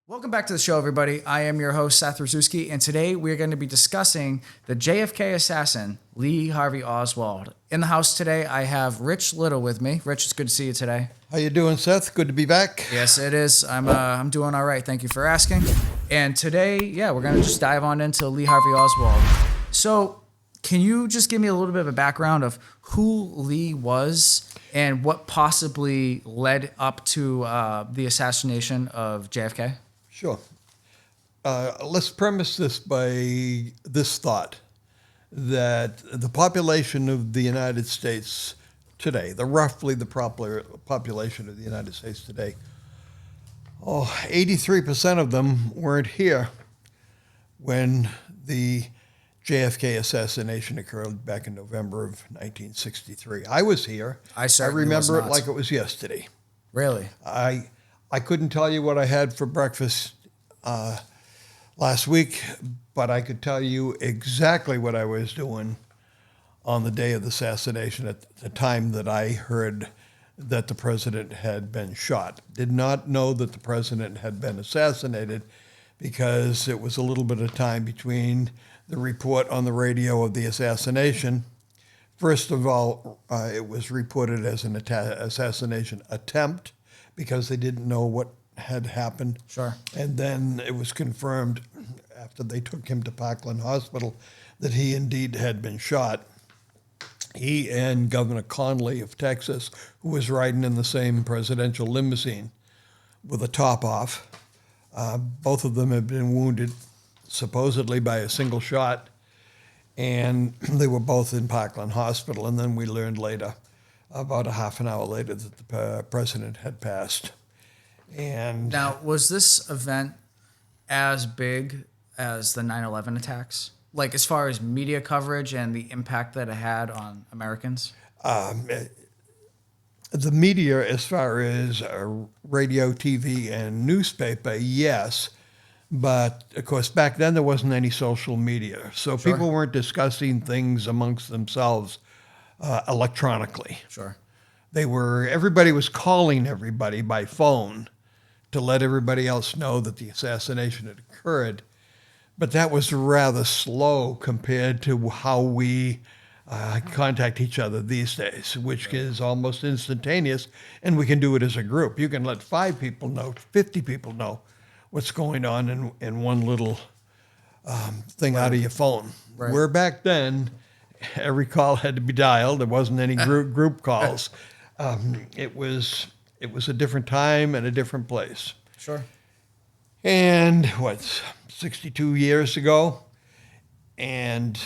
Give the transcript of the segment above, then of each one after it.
Welcome back to the show, everybody. I am your host, Seth Rzuski, and today we're going to be discussing the JFK assassin, Lee Harvey Oswald. In the house today, I have Rich Little with me. Rich, it's good to see you today. How you doing, Seth? Good to be back. Yes, it is. I'm doing all right. Thank you for asking. And today, we're going to just dive on into Lee Harvey Oswald. So, can you just give me a little bit of a background of who Lee was and what possibly led up to the assassination of JFK? Sure. Let's premise this by this thought, that the population of the United States today, roughly the population of the United States today, 83% of them weren't here when the JFK assassination occurred back in November of 1963. I was here. I certainly remember was it not. like it was yesterday. Really? I couldn't tell you what I had for breakfast last week, but I could tell you exactly what I was doing on the day of the assassination at the time that I heard that the president had been shot. Did not know that the president had been assassinated because it was a little bit of time between the report on the radio of the assassination. First of all, it was reported as an assassination attempt because they didn't know what had happened. Sure. And then it was confirmed after they took him to Parkland Hospital that he indeed had been shot. He and Governor Conley of Texas, who was riding in the same presidential limousine with a top off, both of them had been wounded supposedly by a single shot, and they were both in Parkland Hospital. And then we learned later, about a half an hour later, that the president had passed. And Now, was this event as big as the 9/11 attacks? Like, as far as media coverage and the impact that it had on Americans? the media, as far as radio, TV, and newspaper, yes. But, of course, back then there wasn't any social media. So Sure. people weren't discussing things amongst themselves electronically. Sure. Everybody was calling everybody by phone to let everybody else know that the assassination had occurred. But that was rather slow compared to how we contact each other these days, which is almost instantaneous, and we can do it as a group. You can let 5 people know, 50 people know what's going on in one little thing out of your phone. Right. Where back then, every call had to be dialed. There wasn't any group calls. It was a different time and a different place. Sure. And 62 years ago, and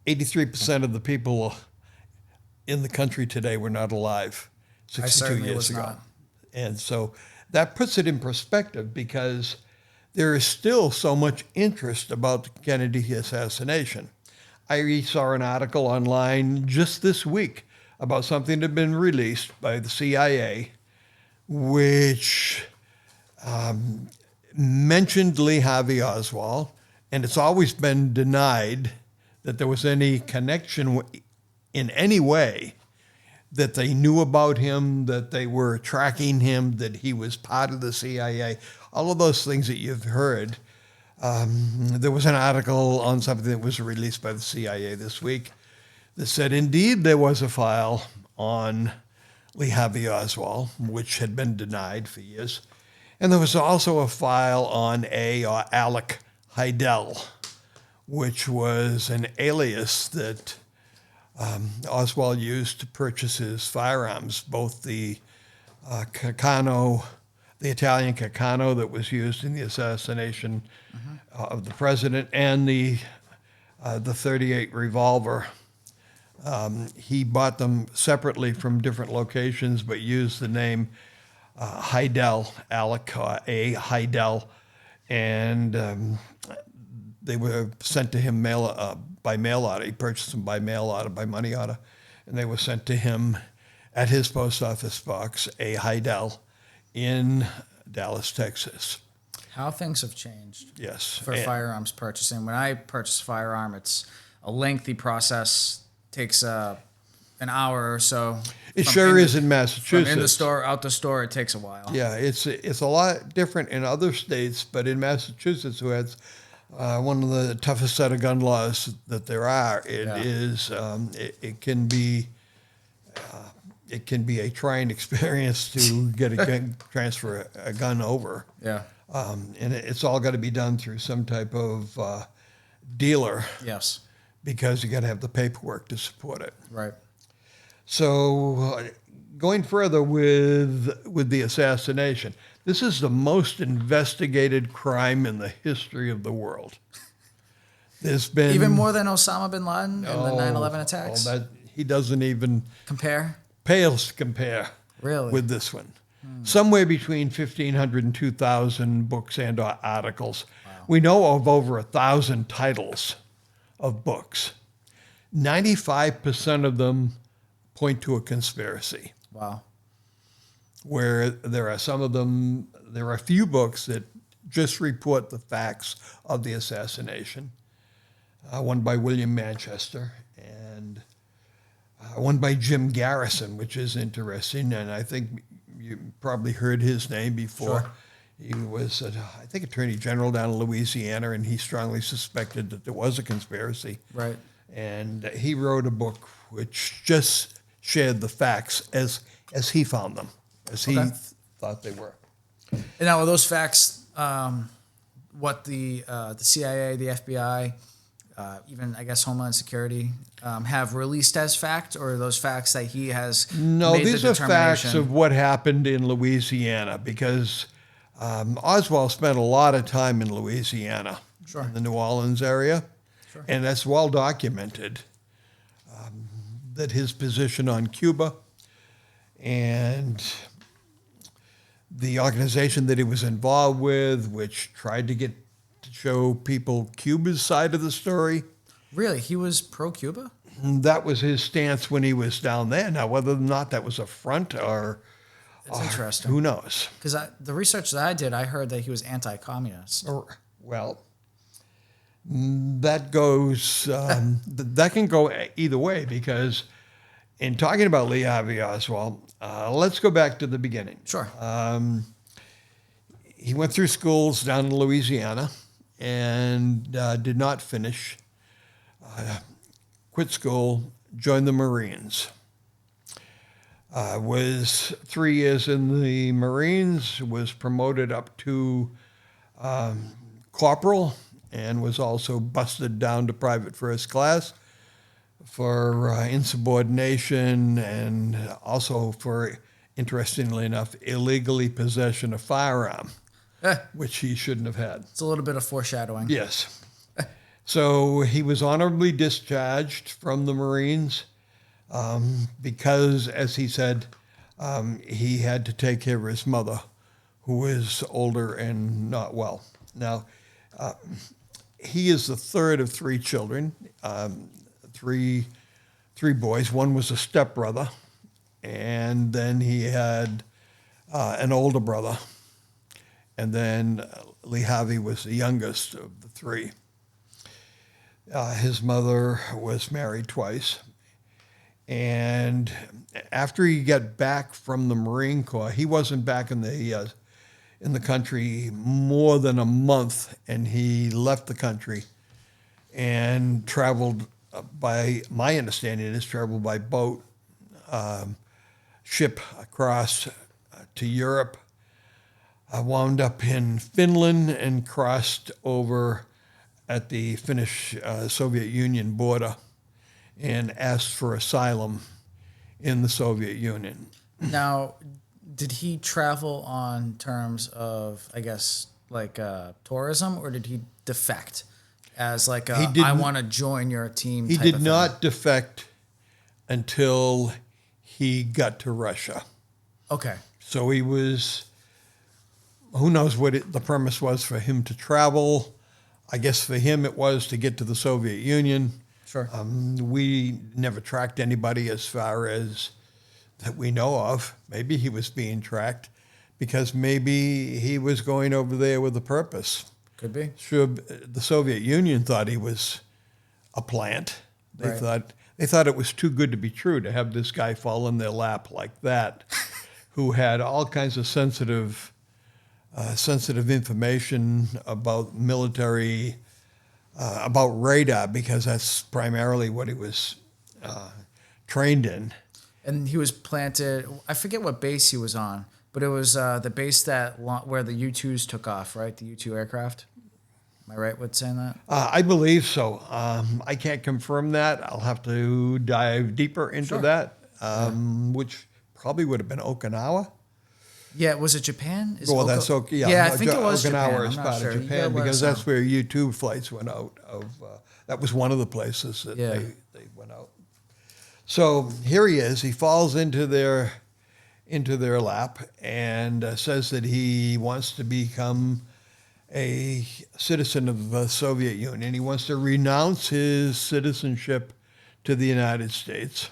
83% of the people in the country today were not alive 62 certainly years was ago. not. And so that puts it in perspective, because there is still so much interest about the Kennedy assassination. I saw an article online just this week about something that had been released by the CIA, which mentioned Lee Harvey Oswald, and it's always been denied that there was any connection in any way, that they knew about him, that they were tracking him, that he was part of the CIA, all of those things that you've heard. There was an article on something that was released by the CIA this week that said, indeed, there was a file on Lee Harvey Oswald, which had been denied for years. And there was also a file on Alec Heidel, which was an alias that Oswald used to purchase his firearms, both the Caccano, the Italian Caccano that was used in the assassination of the president, and the .38 revolver. He bought them separately from different locations, but used the name Heidel, Alec A. Heidel, and they were sent to him by mail order. He purchased them by mail order, by money order, and they were sent to him at his post office box, A. Heidel, in Dallas, Texas. How things have changed. Yes. For firearms purchasing. When I purchase a firearm, it's a lengthy process. Takes an hour or so. It sure is in Massachusetts. From in the store, out the store, it takes a while. Yeah, it's a lot different in other states, but in Massachusetts, who has one of the toughest set of gun laws that there are, it can be a trying experience to get a gun, transfer a gun over. Yeah. And it's all got to be done through some type of dealer. Yes. Because you got to have the paperwork to support it. Right. So, going further with the assassination, this is the most investigated crime in the history of the world. There's been even more than Osama bin Laden and the 9/11 attacks. That he doesn't even pales to compare. Really? With this one. Somewhere between 1,500 and 2,000 books and articles. Wow. We know of over 1,000 titles of books. 95% of them point to a conspiracy. Wow. Where there are some of them, there are a few books that just report the facts of the assassination. One by William Manchester and one by Jim Garrison, which is interesting. And I think you probably heard his name before. Sure. He was, I think, Attorney General down in Louisiana, and he strongly suspected that there was a conspiracy. Right. And he wrote a book which just shared the facts as he found them, as he thought they were. And now, are those facts what the CIA, the FBI, even, I guess, Homeland Security have released as fact, or are those facts that he has made these the are facts of what happened in Louisiana, because Oswald spent a lot of time in Louisiana, in the New Orleans area, and that's well documented, that his position on Cuba and the organization that he was involved with, which tried to show people Cuba's side of the story. Really? He was pro-Cuba? That was his stance when he was down there. Now, whether or not that was a front or... That's interesting. Who knows? Because the research that I did, I heard that he was anti-communist. Well, that goes... that can go either way, because in talking about Lee Harvey Oswald, let's go back to the beginning. Sure. He went through schools down in Louisiana and did not finish. Quit school, joined the Marines. Was 3 years in the Marines, was promoted up to corporal, and was also busted down to private first class for insubordination, and also for, interestingly enough, illegally possession of firearm, which he shouldn't have had. It's a little bit of foreshadowing. Yes. So he was honorably discharged from the Marines because, as he said, he had to take care of his mother, who was older and not well. Now, he is the third of 3 children, three boys. One was a stepbrother, and then he had an older brother, and then Lee Harvey was the youngest of the 3. His mother was married twice, and after he got back from the Marine Corps, he wasn't back in the country more than a month, and he left the country and traveled by, my understanding is, traveled by boat, ship across to Europe. I wound up in Finland and crossed over at the Finnish-Soviet Union border and asked for asylum in the Soviet Union. Now, did he travel on terms of, I guess, like tourism, or did he defect as like I want to join your team? He did not defect until he got to Russia. Okay. So he was, who knows what the premise was for him to travel. I guess for him it was to get to the Soviet Union. Sure. We never tracked anybody as far as that we know of. Maybe he was being tracked because maybe he was going over there with a purpose. Could be. Sure, the Soviet Union thought he was a plant. They thought They thought it was too good to be true to have this guy fall in their lap like that, who had all kinds of sensitive information about military, about radar, because that's primarily what he was trained in. And he was planted. I forget what base he was on, but it was the base where the U-2s took off, right? The U-2 aircraft. Am I right with saying that? I believe so. I can't confirm that. I'll have to dive deeper into that, which probably would have been Okinawa. Yeah, was it Japan? Well, that's okay. Yeah, I think it was Okinawa Japan. is I'm not part sure. of Japan because that's where U-2 flights went out of. That was one of the places that they went out. So here he is. He falls into their lap and says that he wants to become a citizen of the Soviet Union. He wants to renounce his citizenship to the United States.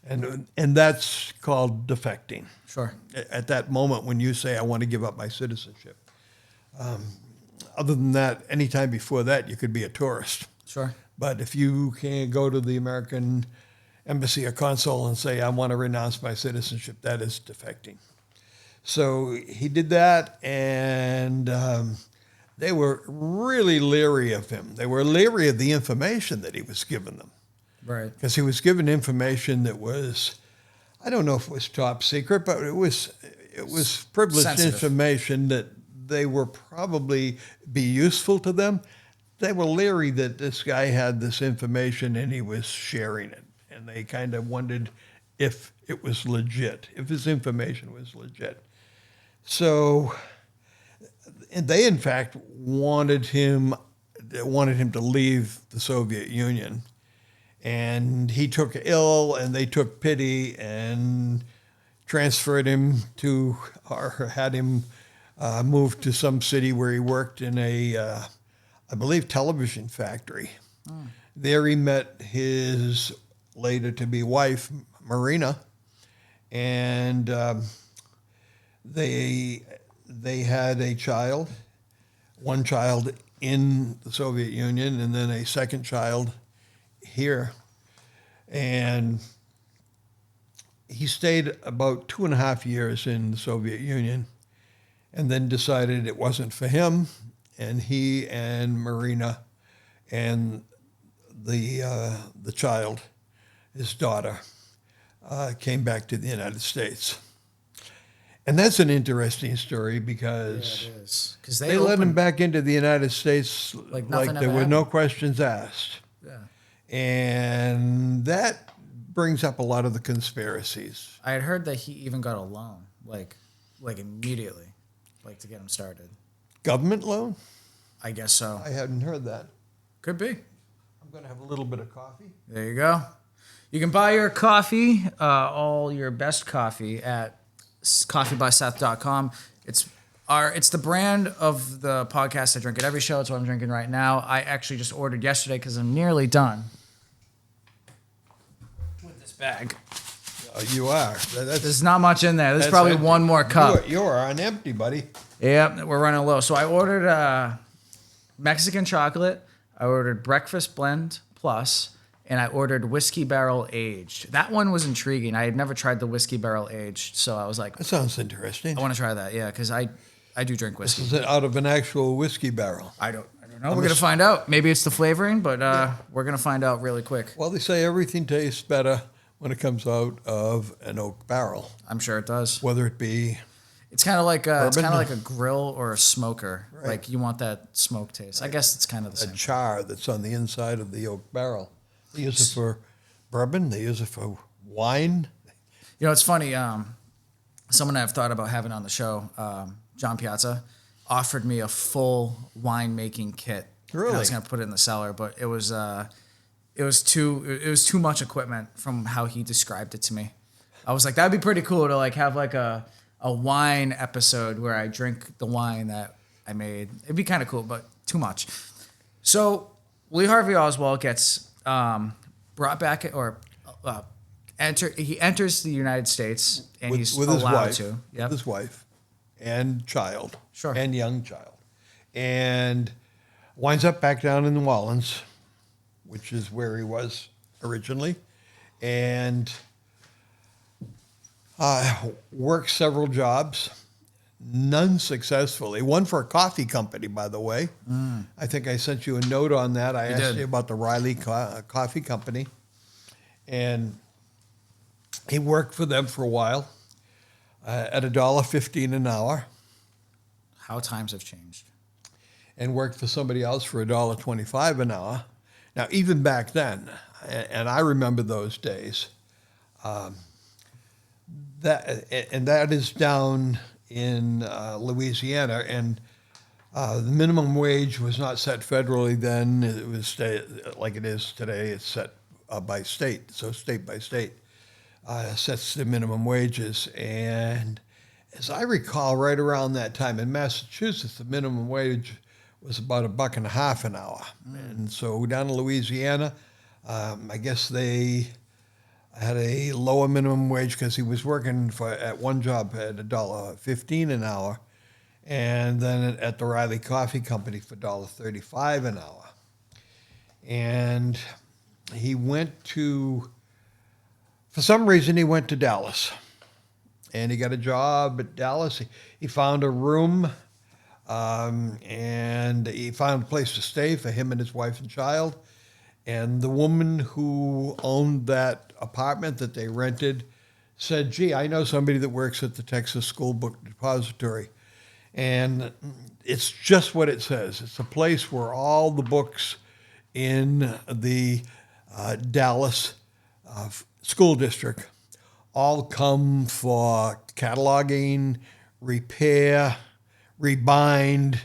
And that's called defecting. Sure. At that moment when you say, I want to give up my citizenship. Other than that, anytime before that, you could be a tourist. Sure. But if you can go to the American embassy or consul and say, I want to renounce my citizenship, that is defecting. So he did that, and they were really leery of him. They were leery of the information that he was giving them. Right. Because he was given information that was, I don't know if it was top secret, but it was privileged sensitive information that they were probably be useful to them. They were leery that this guy had this information and he was sharing it. And they kind of wondered if it was legit, if his information was legit. So, and they in fact wanted him to leave the Soviet Union. And he took ill, and they took pity and transferred him to, or had him move to some city where he worked in a, I believe, television factory. Mm. There he met his later-to-be wife, Marina, and they had a child, one child in the Soviet Union, and then a second child here. And he stayed about 2.5 years in the Soviet Union and then decided it wasn't for him. And he and Marina and the child, his daughter, came back to the United States. And that's an interesting story because it is. 'Cause they let him back into the United States like there were no questions asked. Yeah. And that brings up a lot of the conspiracies. I had heard that he even got a loan, like immediately, like to get him started. Government loan? I guess so. I hadn't heard that. Could be. I'm going to have a little bit of coffee. There you go. You can buy your coffee, all your best coffee at coffeebyseth.com. It's the brand of the podcast I drink at every show. It's what I'm drinking right now. I actually just ordered yesterday because I'm nearly done with this bag. You are. There's not much in there. There's probably empty. one more cup. You are on empty, buddy. Yeah, we're running low. So I ordered Mexican chocolate. I ordered breakfast blend plus, and I ordered whiskey barrel aged. That one was intriguing. I had never tried the whiskey barrel aged, so I was like, that sounds interesting. I want to try that. Yeah, because I do drink whiskey. This is out of an actual whiskey barrel. I don't know. We're gonna find out. Maybe it's the flavoring, but we're gonna find out really quick. Well, they say everything tastes better when it comes out of an oak barrel. I'm sure it does. Whether it be, it's kind of like a grill or a smoker. Right. Like you want that smoke taste. Right. I guess it's kind of the same. A char that's on the inside of the oak barrel. They use it for bourbon. They use it for wine. You know, it's funny. Someone I've thought about having on the show, John Piazza, offered me a full winemaking kit. Really? And I was going to put it in the cellar, but it was too much equipment from how he described it to me. I was like, that'd be pretty cool to like have like a wine episode where I drink the wine that I made. It'd be kind of cool, but too much. So Lee Harvey Oswald gets brought back he enters the United States and he's allowed to. Yep. With his wife and child. Sure. And young child. And winds up back down in New Orleans, which is where he was originally, and worked several jobs, none successfully. One for a coffee company, by the way. I think I sent you a note on that. I asked you about the Riley Coffee Company, and he worked for them for a while at $1.15 an hour. How times have changed. And worked for somebody else for $1.25 an hour. Now, even back then, and I remember those days, that is down in Louisiana, and the minimum wage was not set federally then. It was like it is today. It's set by state, so state by state sets the minimum wages. And as I recall, right around that time in Massachusetts, the minimum wage was about $1.50 an hour. And so down in Louisiana, I guess they had a lower minimum wage because he was working at one job at $1.15 an hour, and then at the Riley Coffee Company for $1.35 an hour. And he went to, for some reason, he went to Dallas, and he got a job at Dallas. He found a room, and he found a place to stay for him and his wife and child. And the woman who owned that apartment that they rented said, "Gee, I know somebody that works at the Texas School Book Depository." And it's just what it says. It's a place where all the books in the Dallas school district all come for cataloging, repair, rebind,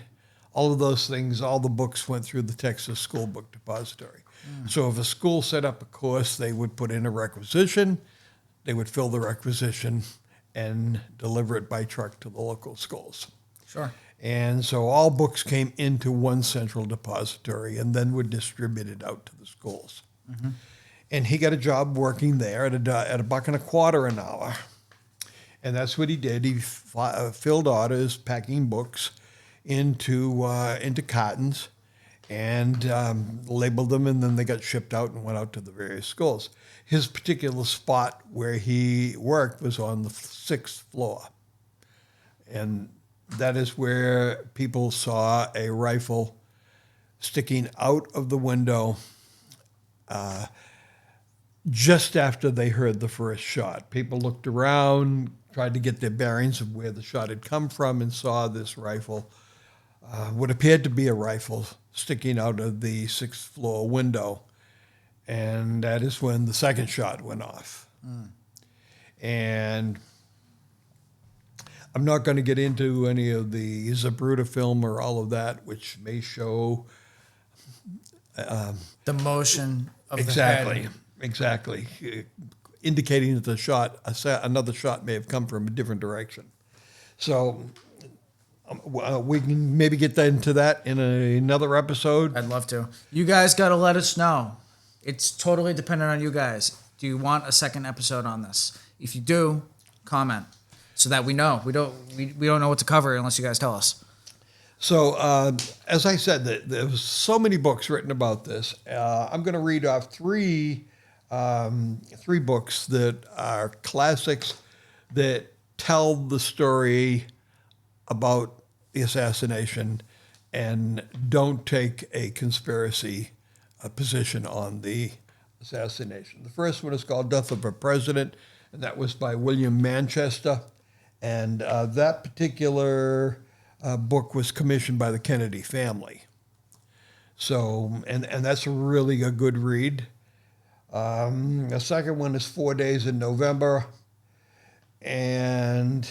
all of those things. All the books went through the Texas School Book Depository. So if a school set up a course, they would put in a requisition, they would fill the requisition and deliver it by truck to the local schools. Sure. And so all books came into one central depository and then were distributed out to the schools. Mm-hmm. And he got a job working there at $1.25 an hour. And that's what he did. He filled orders, packing books into cartons, and labeled them, and then they got shipped out and went out to the various schools. His particular spot where he worked was on the 6th floor. And that is where people saw a rifle sticking out of the window just after they heard the first shot. People looked around, tried to get their bearings of where the shot had come from, and saw this rifle, what appeared to be a rifle, sticking out of the 6th floor window. And that is when the second shot went off. And I'm not going to get into any of the Zapruder film or all of that, which may show the motion of the head. Exactly. Indicating that the shot, another shot may have come from a different direction. So we can maybe get into that in another episode. I'd love to. You guys got to let us know. It's totally dependent on you guys. Do you want a second episode on this? If you do, comment so that we know. We don't know what to cover unless you guys tell us. So as I said, there was so many books written about this. I'm going to read off three books that are classics that tell the story about the assassination and don't take a conspiracy position on the assassination. The first one is called Death of a President, and that was by William Manchester. And that particular book was commissioned by the Kennedy family. So, and that's really a good read. The second one is 4 Days in November, and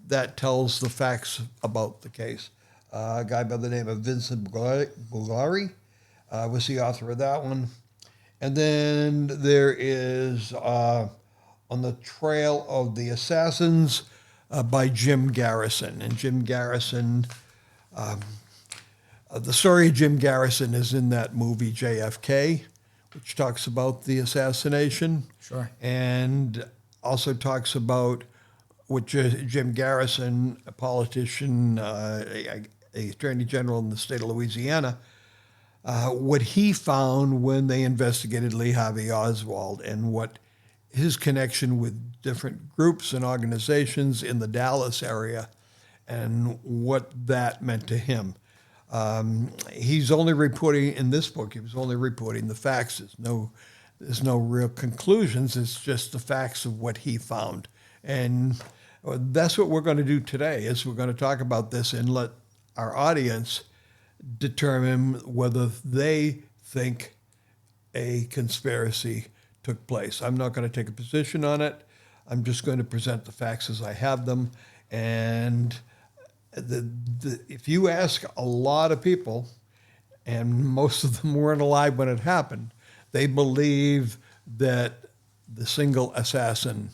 that tells the facts about the case. A guy by the name of Vincent Bulgari was the author of that one. And then there is On the Trail of the Assassins by Jim Garrison. And Jim Garrison, the story of Jim Garrison is in that movie JFK, which talks about the assassination. Sure. And also talks about what Jim Garrison, a politician, a attorney general in the state of Louisiana, what he found when they investigated Lee Harvey Oswald and what his connection with different groups and organizations in the Dallas area and what that meant to him. He's only reporting, in this book, he was only reporting the facts. There's no real conclusions. It's just the facts of what he found. And that's what we're going to do today, is we're going to talk about this and let our audience determine whether they think a conspiracy took place. I'm not going to take a position on it. I'm just going to present the facts as I have them. And if you ask a lot of people, and most of them weren't alive when it happened, they believe that the single assassin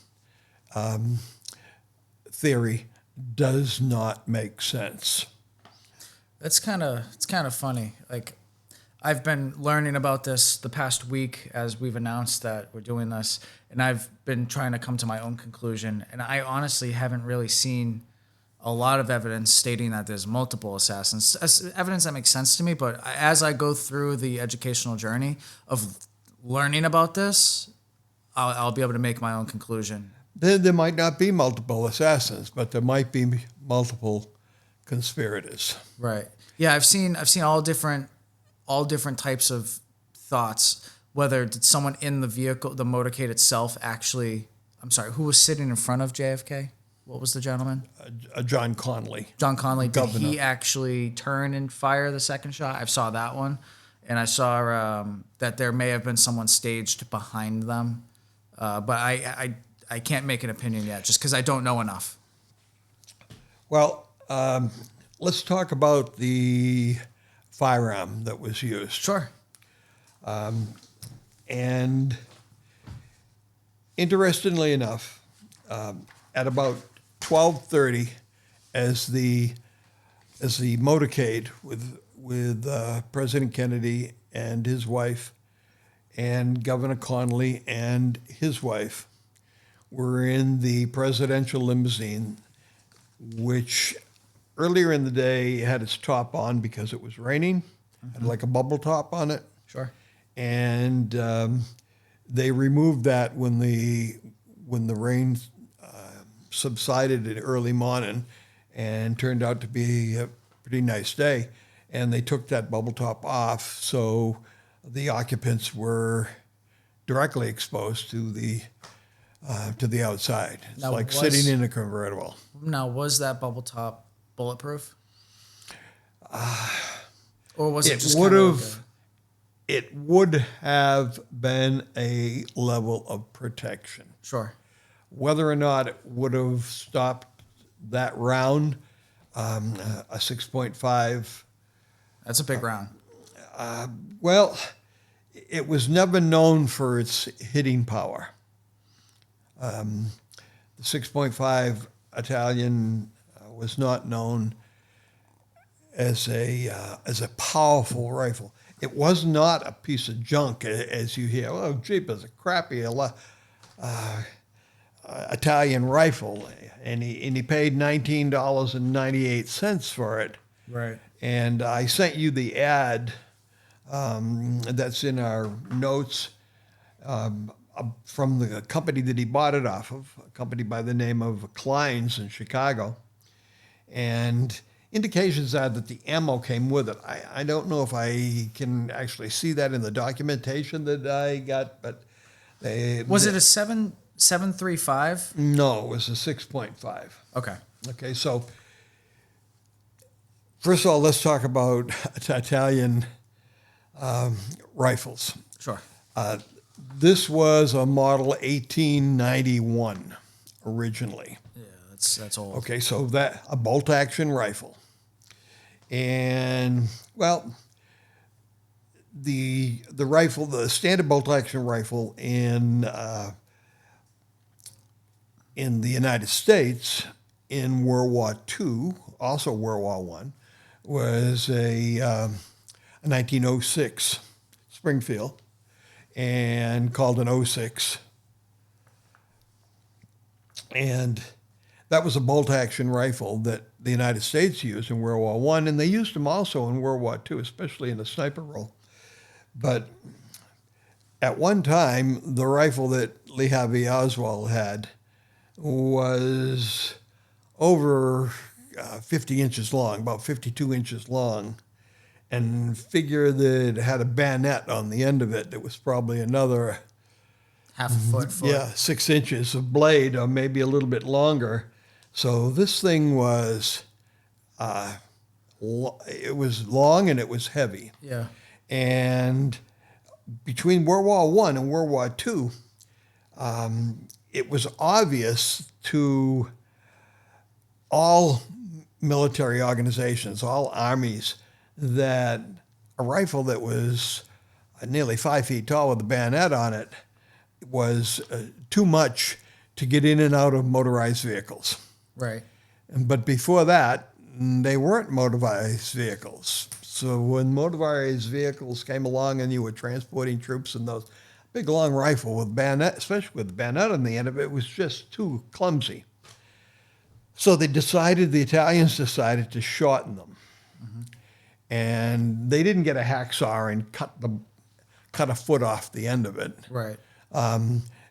theory does not make sense. It's kind of funny. Like, I've been learning about this the past week as we've announced that we're doing this, and I've been trying to come to my own conclusion. And I honestly haven't really seen a lot of evidence stating that there's multiple assassins. Evidence that makes sense to me, but as I go through the educational journey of learning about this, I'll be able to make my own conclusion. There might not be multiple assassins, but there might be multiple conspirators. Right. Yeah, I've seen all different types of thoughts. Whether did someone in the vehicle, the motorcade itself, actually? I'm sorry, who was sitting in front of JFK? What was the gentleman? John Connally. John Connally. Did Governor. he actually turn and fire the second shot? I saw that one, and I saw that there may have been someone staged behind them, but I can't make an opinion yet, just because I don't know enough. Well, let's talk about the firearm that was used. Sure. And interestingly enough, at about 12:30, as the motorcade with President Kennedy and his wife and Governor Connally and his wife were in the presidential limousine, which earlier in the day had its top on because it was raining, had like a bubble top on it. Sure. And they removed that when the rain subsided in early morning, and turned out to be a pretty nice day. And they took that bubble top off, so the occupants were directly exposed to the outside. It's Now, like sitting in a convertible. Now, was that bubble top bulletproof? Or was it just would kinda have? It would have been a level of protection. Sure. Whether or not it would have stopped that round, a 6.5. That's a big round. Well, it was never known for its hitting power. The 6.5 Italian was not known as a powerful rifle. It was not a piece of junk, as you hear. Oh, jeepers, a crappy Italian rifle, and he paid $19.98 for it. Right. And I sent you the ad that's in our notes from the company that he bought it off of, a company by the name of Klein's in Chicago. And indications are that the ammo came with it. I don't know if I can actually see that in the documentation that I got, but Was it a 7.35? No, it was a 6.5. Okay. Okay, so first of all, let's talk about Italian rifles. Sure. This was a model 1891 originally. Yeah, that's old. Okay, so that a bolt-action rifle, and well, the rifle, the standard bolt-action rifle in the United States in World War II, also World War I, was a 1906 Springfield, and called an 06. And that was a bolt-action rifle that the United States used in World War I, and they used them also in World War II, especially in the sniper role. But at one time, the rifle that Lee Harvey Oswald had was over 50 inches long, about 52 inches long, and figure that it had a bayonet on the end of it that was probably another Half a foot. yeah, 6 inches of blade, or maybe a little bit longer. So this thing was, it was long and it was heavy. Yeah. And between World War I and World War II, it was obvious to all military organizations, all armies, that a rifle that was nearly 5 feet tall with a bayonet on it was too much to get in and out of motorized vehicles. Right. But before that, they weren't motorized vehicles. So when motorized vehicles came along and you were transporting troops, and those big long rifle with bayonet, especially with the bayonet on the end of it, was just too clumsy. So the Italians decided to shorten them. Mm-hmm. And they didn't get a hacksaw and cut a foot off the end of it. Right.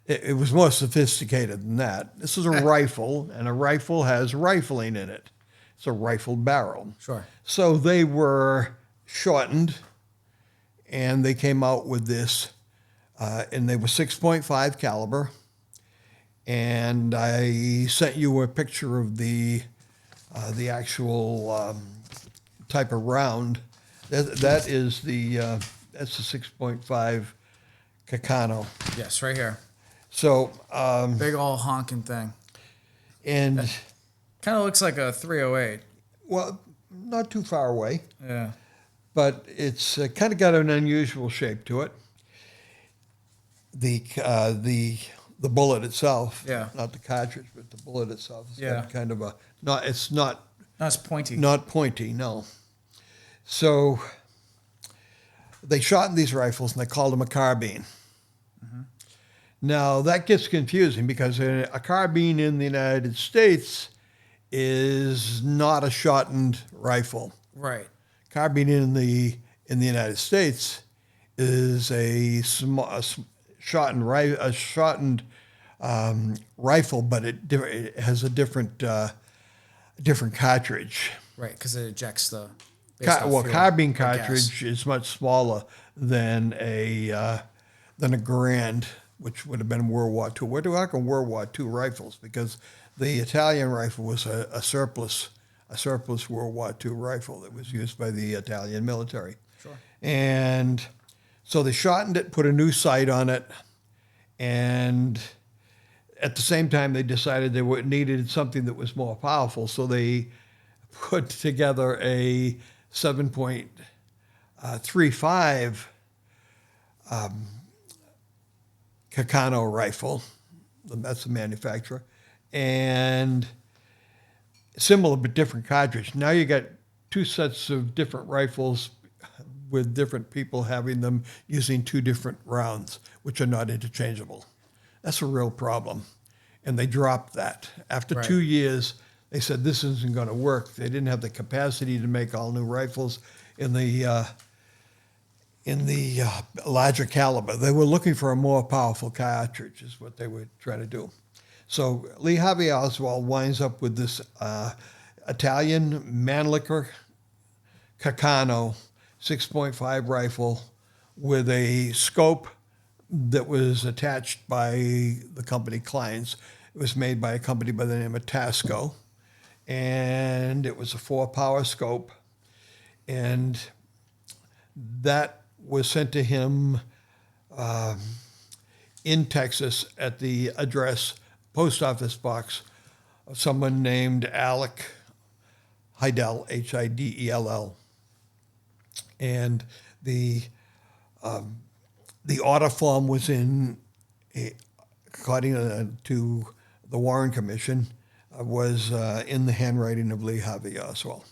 It was more sophisticated than that. This is a rifle, and a rifle has rifling in it. It's a rifle barrel. Sure. So they were shortened, and they came out with this, and they were 6.5 caliber. And I sent you a picture of the actual type of round. That is that's the 6.5 Cacano. Yes, right here. So Big old honking thing. and Kind of looks like a 308. well, not too far away, Yeah. but it's kind of got an unusual shape to it. The bullet itself, Yeah. not the cartridge, but the bullet itself, has Yeah. got kind of a it's not That's pointy. not pointy, no. So they shot in these rifles and they called them a carbine. Mm-hmm. Now that gets confusing because a carbine in the United States is not a shortened rifle. Right. Carbine in the United States is a shortened rifle, but it has a different cartridge. Right, because it ejects the. Carbine cartridge is much smaller than a Grand, which would have been World War II. We're talking World War II rifles because the Italian rifle was a surplus World War II rifle that was used by the Italian military. Sure. And so they shortened it, put a new sight on it, and at the same time they decided they needed something that was more powerful, so they put together a 7.35 Cacano rifle. That's the manufacturer. And similar but different cartridge. Now you got two sets of different rifles with different people having them using two different rounds, which are not interchangeable. That's a real problem. And they dropped that. After Right. 2 years, they said this isn't going to work. They didn't have the capacity to make all new rifles in the larger caliber. They were looking for a more powerful cartridge is what they were trying to do. So Lee Harvey Oswald winds up with this Italian Mannlicher Cacano 6.5 rifle with a scope that was attached by the company clients. It was made by a company by the name of Tasco, and it was a 4-power scope, and that was sent to him in Texas at the address, post office box, of someone named Alec Hidell, Hidell. And the order form was according to the Warren Commission, was in the handwriting of Lee Harvey Oswald.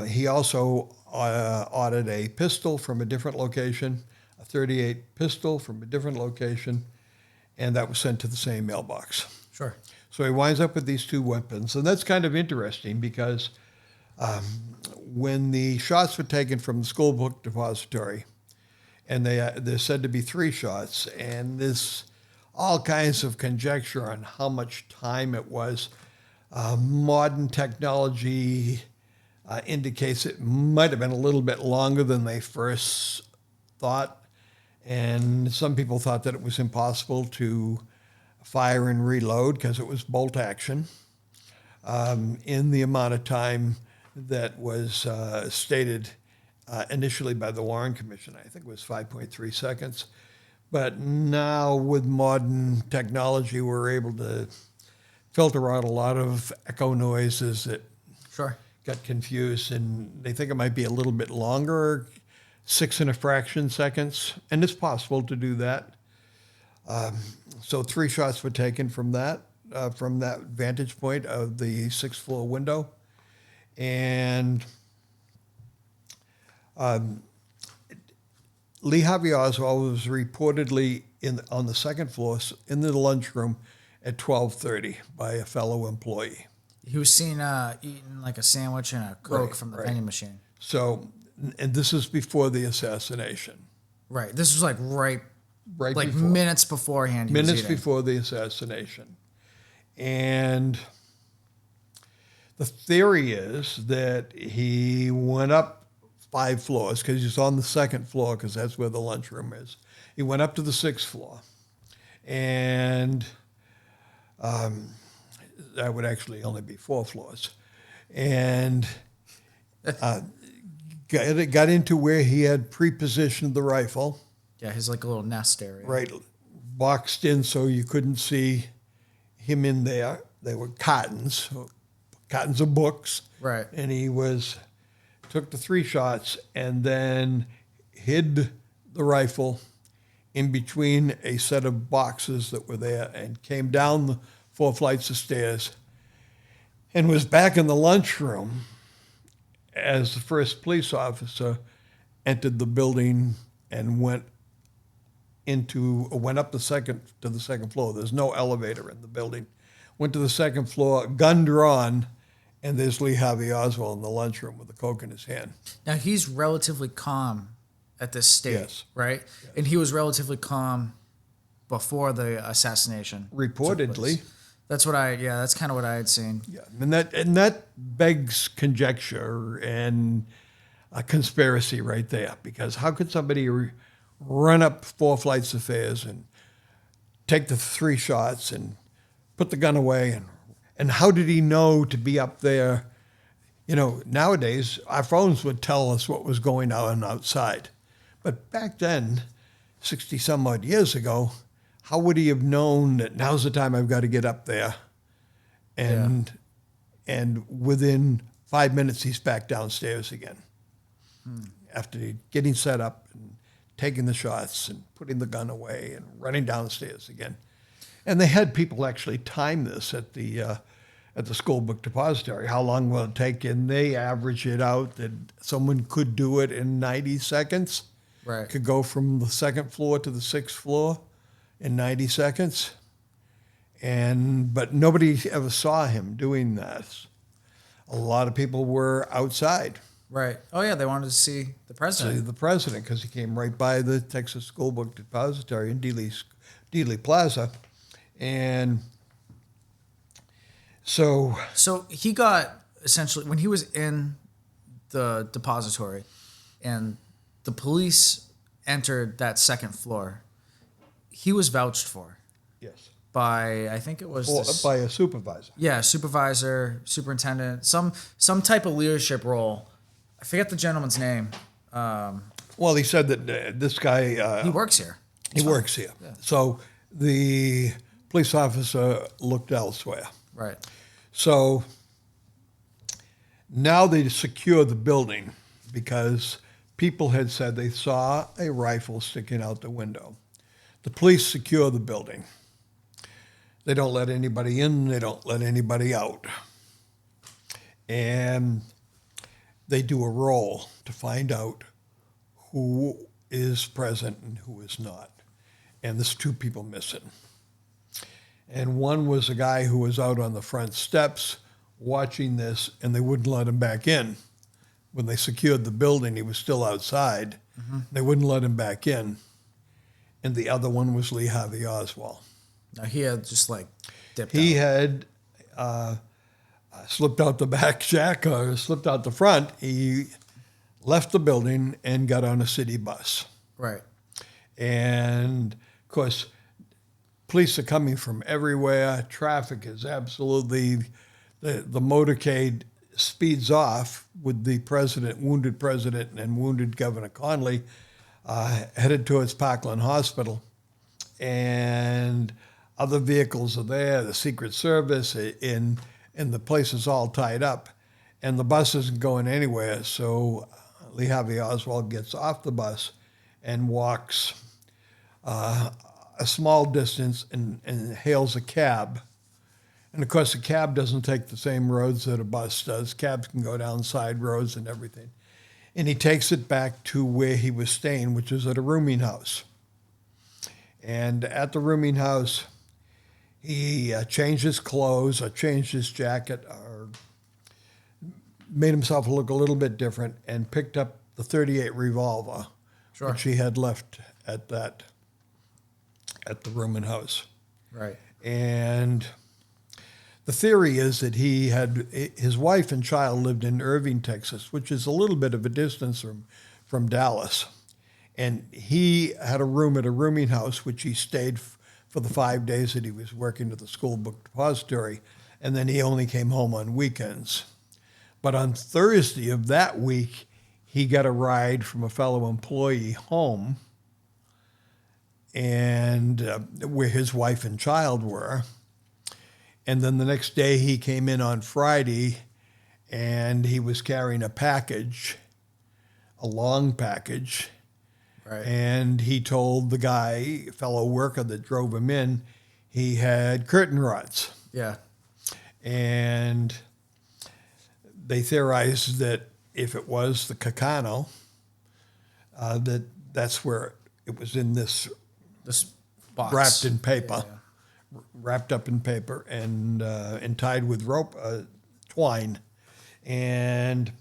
He also ordered a pistol from a different location, a .38 pistol from a different location, and that was sent to the same mailbox. Sure. So he winds up with these two weapons, and that's kind of interesting because when the shots were taken from the school book depository and there's said to be 3 shots, and there's all kinds of conjecture on how much time it was. Modern technology indicates it might have been a little bit longer than they first thought, and some people thought that it was impossible to fire and reload because it was bolt action in the amount of time that was stated initially by the Warren Commission. I think it was 5.3 seconds. But now with modern technology, we're able to filter out a lot of echo noises that Sure. got confused, and they think it might be a little bit longer, 6 and a fraction seconds, and it's possible to do that. So 3 shots were taken from that vantage point of the 6th floor window, and Lee Harvey Oswald was reportedly on the 2nd floor in the lunchroom at 12:30 by a fellow employee. He was seen eating like a sandwich and a Coke from the vending machine. So, and this is before the assassination. Right. This was like right Before. minutes beforehand. Minutes before the assassination. And the theory is that he went up 5 floors because he's on the 2nd floor because that's where the lunchroom is. He went up to the 6th floor, and that would actually only be 4 floors, and got into where he had pre-positioned the rifle. Yeah, his like a little nest area. Right, boxed in so you couldn't see him in there. They were cottons of books. Right. And he took the 3 shots and then hid the rifle in between a set of boxes that were there and came down the 4 flights of stairs and was back in the lunchroom as the first police officer entered the building and went up to the second floor. There's no elevator in the building. Went to the 2nd floor, gun drawn, and there's Lee Harvey Oswald in the lunchroom with a Coke in his hand. Now he's relatively calm at this stage, Yes. right? Yes. And he was relatively calm before the assassination. Reportedly. That's kind of what I had seen. Yeah, and that begs conjecture and a conspiracy right there, because how could somebody run up 4 flights of stairs and take the 3 shots and put the gun away, and how did he know to be up there? You know, nowadays our phones would tell us what was going on outside, but back then, 60 some odd years ago, how would he have known that now's the time I've got to get up there? And within 5 minutes he's back downstairs again after getting set up and taking the shots and putting the gun away and running downstairs again. And they had people actually time this at the school book depository. How long will it take? And they average it out that someone could do it in 90 seconds. Right. Could go from the 2nd floor to the 6th floor in 90 seconds. But nobody ever saw him doing that. A lot of people were outside. Right. Oh, yeah, they wanted to see the president. See the president, because he came right by the Texas School Book Depository in Dealey Plaza. And so he got, essentially, when he was in the depository and the police entered that 2nd floor, he was vouched for. Yes. By, I think it was by a supervisor. Yeah, supervisor, superintendent, some type of leadership role. I forget the gentleman's name. Well, he said that this guy... he works here. He works here. Yeah. So the police officer looked elsewhere. Right. So now they secure the building because people had said they saw a rifle sticking out the window. The police secure the building. They don't let anybody in. They don't let anybody out. And they do a roll to find out who is present and who is not. And there's 2 people missing. And one was a guy who was out on the front steps watching this, and they wouldn't let him back in. when they secured the building, he was still outside. They wouldn't let him back in. And the other one was Lee Harvey Oswald. Now he had just like dipped He out. had slipped out the back jack or slipped out the front. He left the building and got on a city bus. Right. And, of course, police are coming from everywhere. Traffic is absolutely, the motorcade speeds off with the wounded president and wounded Governor Conley, headed towards Parkland Hospital. And other vehicles are there, the Secret Service, and the place is all tied up. And the bus isn't going anywhere, so Lee Harvey Oswald gets off the bus and walks a small distance and hails a cab. And of course, a cab doesn't take the same roads that a bus does. Cabs can go down side roads and everything. And he takes it back to where he was staying, which was at a rooming house. And at the rooming house, he changed his clothes or changed his jacket or made himself look a little bit different and picked up the .38 revolver, Sure. which he had left at the rooming house. Right. And the theory is that his wife and child lived in Irving, Texas, which is a little bit of a distance from Dallas. And he had a room at a rooming house, which he stayed for the 5 days that he was working at the school book depository. And then he only came home on weekends. But on Thursday of that week, he got a ride from a fellow employee home, and where his wife and child were. And then the next day he came in on Friday, and he was carrying a package, a long package. Right. And he told the guy, fellow worker that drove him in, he had curtain rods. Yeah. And they theorized that if it was the Cacano, that's where it was in this box. wrapped in paper, Yeah. wrapped up in paper and tied with rope, twine. And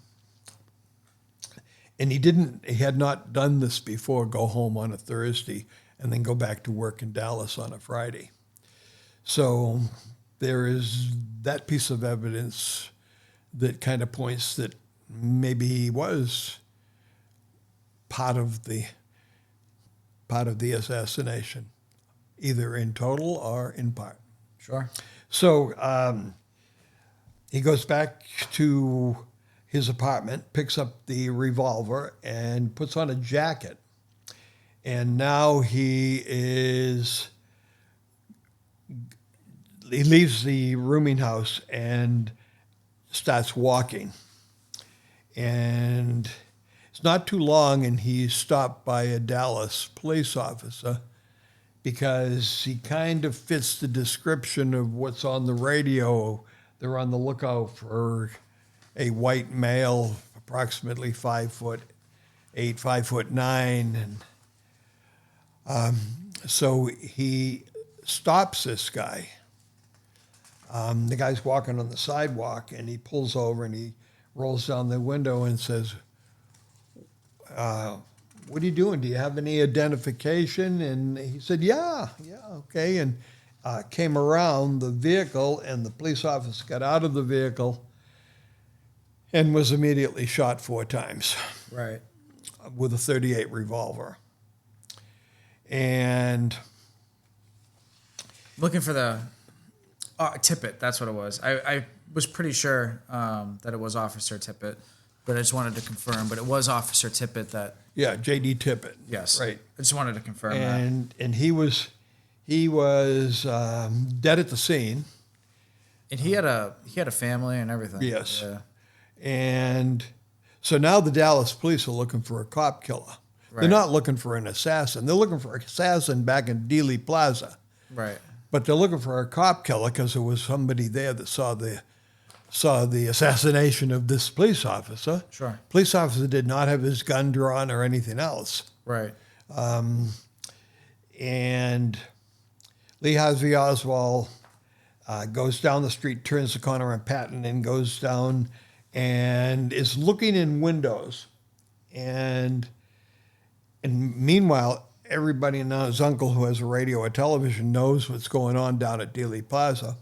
he had not done this before, go home on a Thursday and then go back to work in Dallas on a Friday. So there is that piece of evidence that kind of points that maybe he was part of the assassination, either in total or in part. Sure. So he goes back to his apartment, picks up the revolver, and puts on a jacket. And now he leaves the rooming house and starts walking. And it's not too long, and he's stopped by a Dallas police officer because he kind of fits the description of what's on the radio. They're on the lookout for a white male, approximately 5'8", 5'9", and so he stops this guy. The guy's walking on the sidewalk, and he pulls over and he rolls down the window and says, "What are you doing? Do you have any identification?" And he said, "Yeah, okay." And came around the vehicle, and the police officer got out of the vehicle and was immediately shot 4 times Right. with a .38 revolver. And Looking for the Tippit. That's what it was. I was pretty sure that it was Officer Tippit, but I just wanted to confirm. But it was Officer Tippit that. yeah, J.D. Tippit. Yes. Right. I just wanted to confirm that. And he was dead at the scene. And he had a family and everything. Yes. Yeah. And so now the Dallas police are looking for a cop killer. Right. They're not looking for an assassin. They're looking for an assassin back in Dealey Plaza. Right. But they're looking for a cop killer because there was somebody there that saw the assassination of this police officer. Sure. Police officer did not have his gun drawn or anything else. Right. And Lee Harvey Oswald goes down the street, turns the corner on Patton, and goes down and is looking in windows. And meanwhile, everybody now, his uncle who has a radio or television knows what's going on down at Dealey Plaza.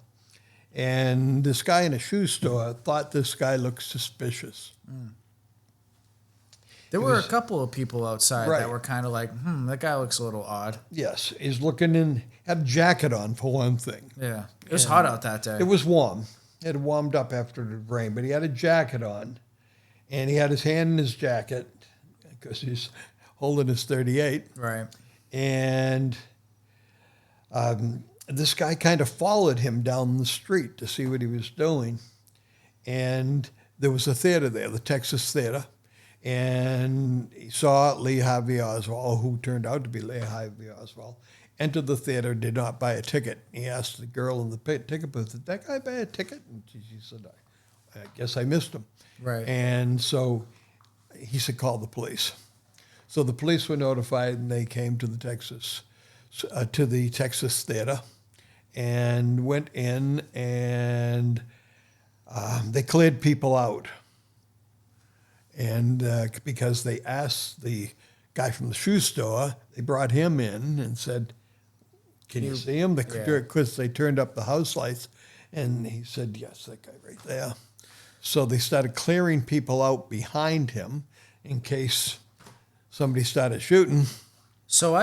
And this guy in a shoe store thought this guy looked suspicious. There were a couple of people outside Right. that were kind of like, that guy looks a little odd. Yes, he's looking in, had a jacket on for one thing. Yeah. It was hot out that day. It was warm. It had warmed up after the rain, but he had a jacket on. And he had his hand in his jacket because he's holding his .38. Right. And this guy kind of followed him down the street to see what he was doing. And there was a theater there, the Texas Theater. And he saw Lee Harvey Oswald, who turned out to be Lee Harvey Oswald, enter the theater, did not buy a ticket. He asked the girl in the ticket booth, did that guy buy a ticket? And she said, I guess I missed him. Right. And so he said, call the police. So the police were notified, and they came to the Texas Theater, and went in, and they cleared people out. And because they asked the guy from the shoe store, they brought him in and said, can you see him? Because they turned up the house lights, and he said, yes, that guy right there. So they started clearing people out behind him in case somebody started shooting. So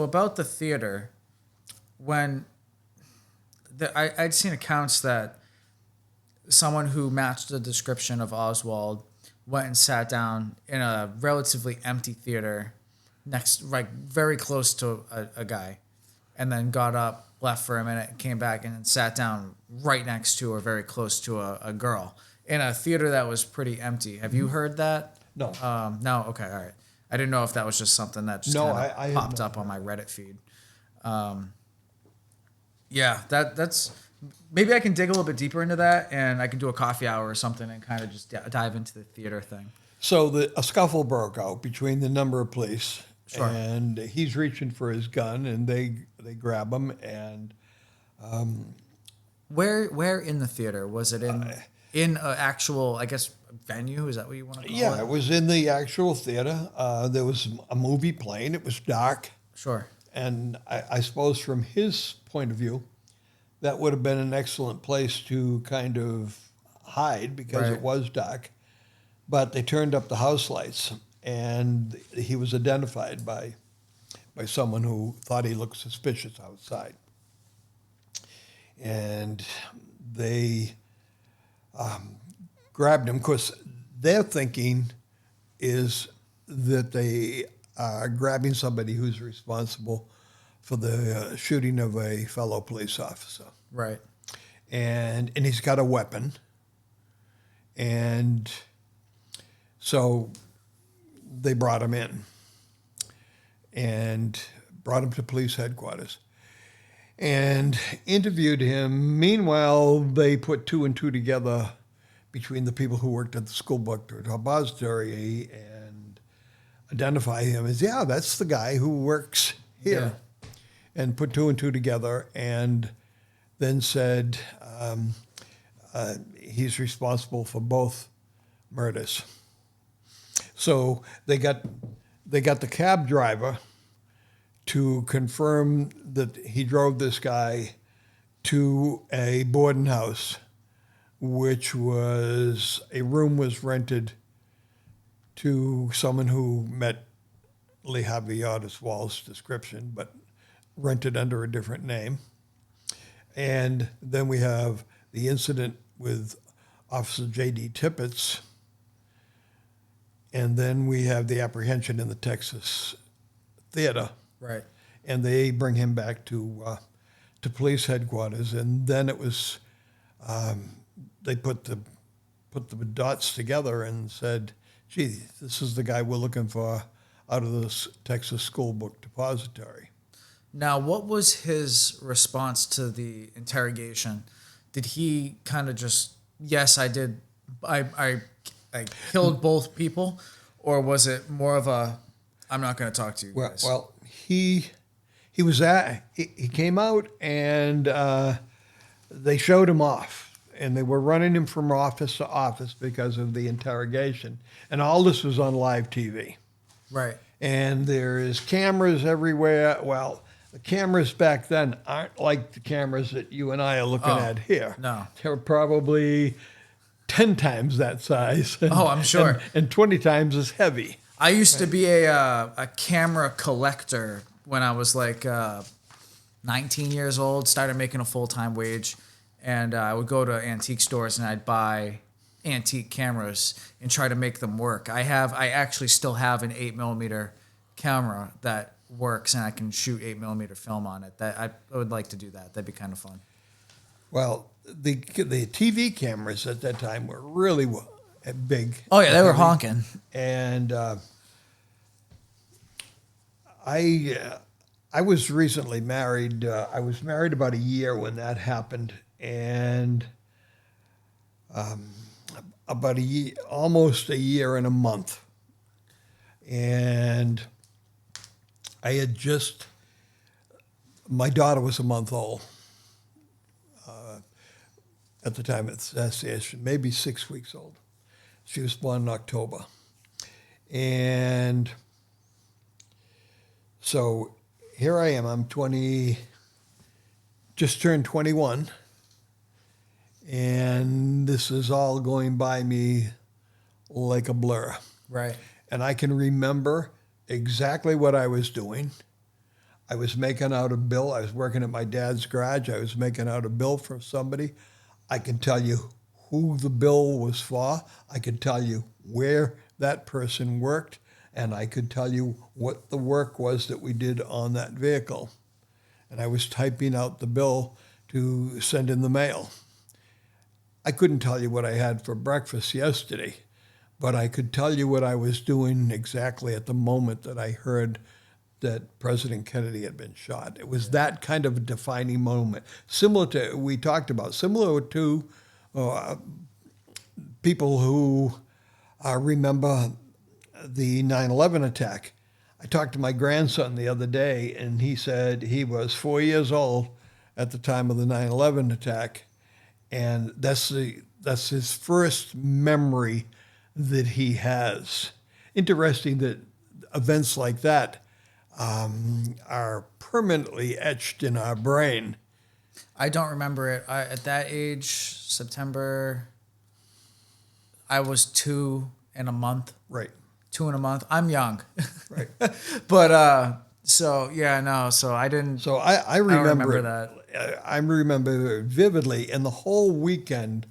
about the theater, when I'd seen accounts that someone who matched the description of Oswald went and sat down in a relatively empty theater very close to a guy, and then got up, left for a minute, came back, and then sat down right next to or very close to a girl in a theater that was pretty empty. Have you heard that? No. No? Okay, all right. I didn't know if that was just something that just I popped up on my Reddit feed. Yeah, that's... Maybe I can dig a little bit deeper into that, and I can do a coffee hour or something and kind of just dive into the theater thing. So a scuffle broke out between the number of police, Sure. and he's reaching for his gun, and they grab him, and Where in the theater? Was it in an actual, I guess, venue? Is that what you want to call it? yeah, it was in the actual theater. There was a movie playing. It was dark, Sure. and I suppose from his point of view, that would have been an excellent place to kind of hide because Right. it was dark. But they turned up the house lights, and he was identified by someone who thought he looked suspicious outside. And they grabbed him because their thinking is that they are grabbing somebody who's responsible for the shooting of a fellow police officer. Right. And he's got a weapon. And so they brought him in and brought him to police headquarters and interviewed him. Meanwhile, they put two and two together between the people who worked at the school book depository and identify him as, yeah, that's the guy who works here. Yeah. And put two and two together, and then said he's responsible for both murders. So they got the cab driver to confirm that he drove this guy to a boarding house, which was a room was rented to someone who met Lee Harvey Oswald's description, but rented under a different name. And then we have the incident with Officer J.D. Tippit. And then we have the apprehension in the Texas Theater. Right. And they bring him back to police headquarters. And then it was, they put the dots together and said, gee, this is the guy we're looking for out of this Texas school book depository. Now, what was his response to the interrogation? Did he kind of just, yes, I did, I killed both people? Or was it more of a, I'm not going to talk to you guys? Well, he came out and they showed him off. and they were running him from office to office because of the interrogation. And all this was on live TV. Right. And there is cameras everywhere. Well, the cameras back then aren't like the cameras that you and I are looking at here. No. They were probably 10 times that size. And, I'm sure. And 20 times as heavy. I used to be a camera collector when I was like 19 years old, started making a full-time wage, and I would go to antique stores and I'd buy antique cameras and try to make them work. I actually still have an 8mm camera that works, and I can shoot 8mm film on it. That I would like to do that. That'd be kind of fun. Well, the TV cameras at that time were really big. Oh yeah, they were honking. And I was recently married. I was married about a year when that happened, and about a year, almost a year and a month. And I had my daughter was a month old at the time of the assassination, maybe 6 weeks old. She was born in October. And so here I am, I'm just turned 21, and this is all going by me like a blur. Right. And I can remember exactly what I was doing. I was making out a bill. I was working at my dad's garage. I was making out a bill for somebody. I can tell you who the bill was for. I could tell you where that person worked, and I could tell you what the work was that we did on that vehicle. And I was typing out the bill to send in the mail. I couldn't tell you what I had for breakfast yesterday, but I could tell you what I was doing exactly at the moment that I heard that President Kennedy had been shot. It was that kind of a defining moment, similar to people who remember the 9/11 attack. I talked to my grandson the other day, and he said he was 4 years old at the time of the 9/11 attack, and that's his first memory that he has. Interesting that events like that are permanently etched in our brain. I don't remember it. At that age, September, I was 2 and a month. Right. 2 and a month. I'm young. Right. But so yeah, no. So I didn't. So I remember that. I remember it vividly, and the whole weekend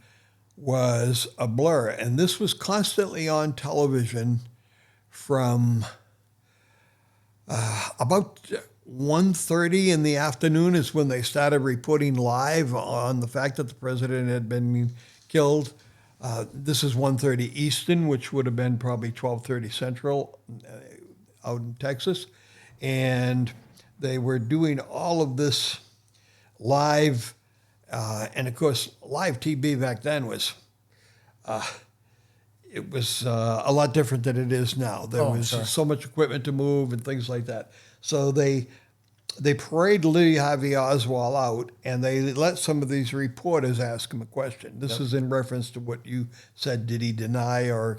was a blur. And this was constantly on television from about 1:30 in the afternoon is when they started reporting live on the fact that the president had been killed. This is 1:30 Eastern, which would have been probably 12:30 Central out in Texas. And they were doing all of this live. And of course, live TV back then was, it was a lot different than it is now. There was so much equipment to move and things like that. So they parade Lee Harvey Oswald out, and they let some of these reporters ask him a question. This is in reference to what you said. Did he deny or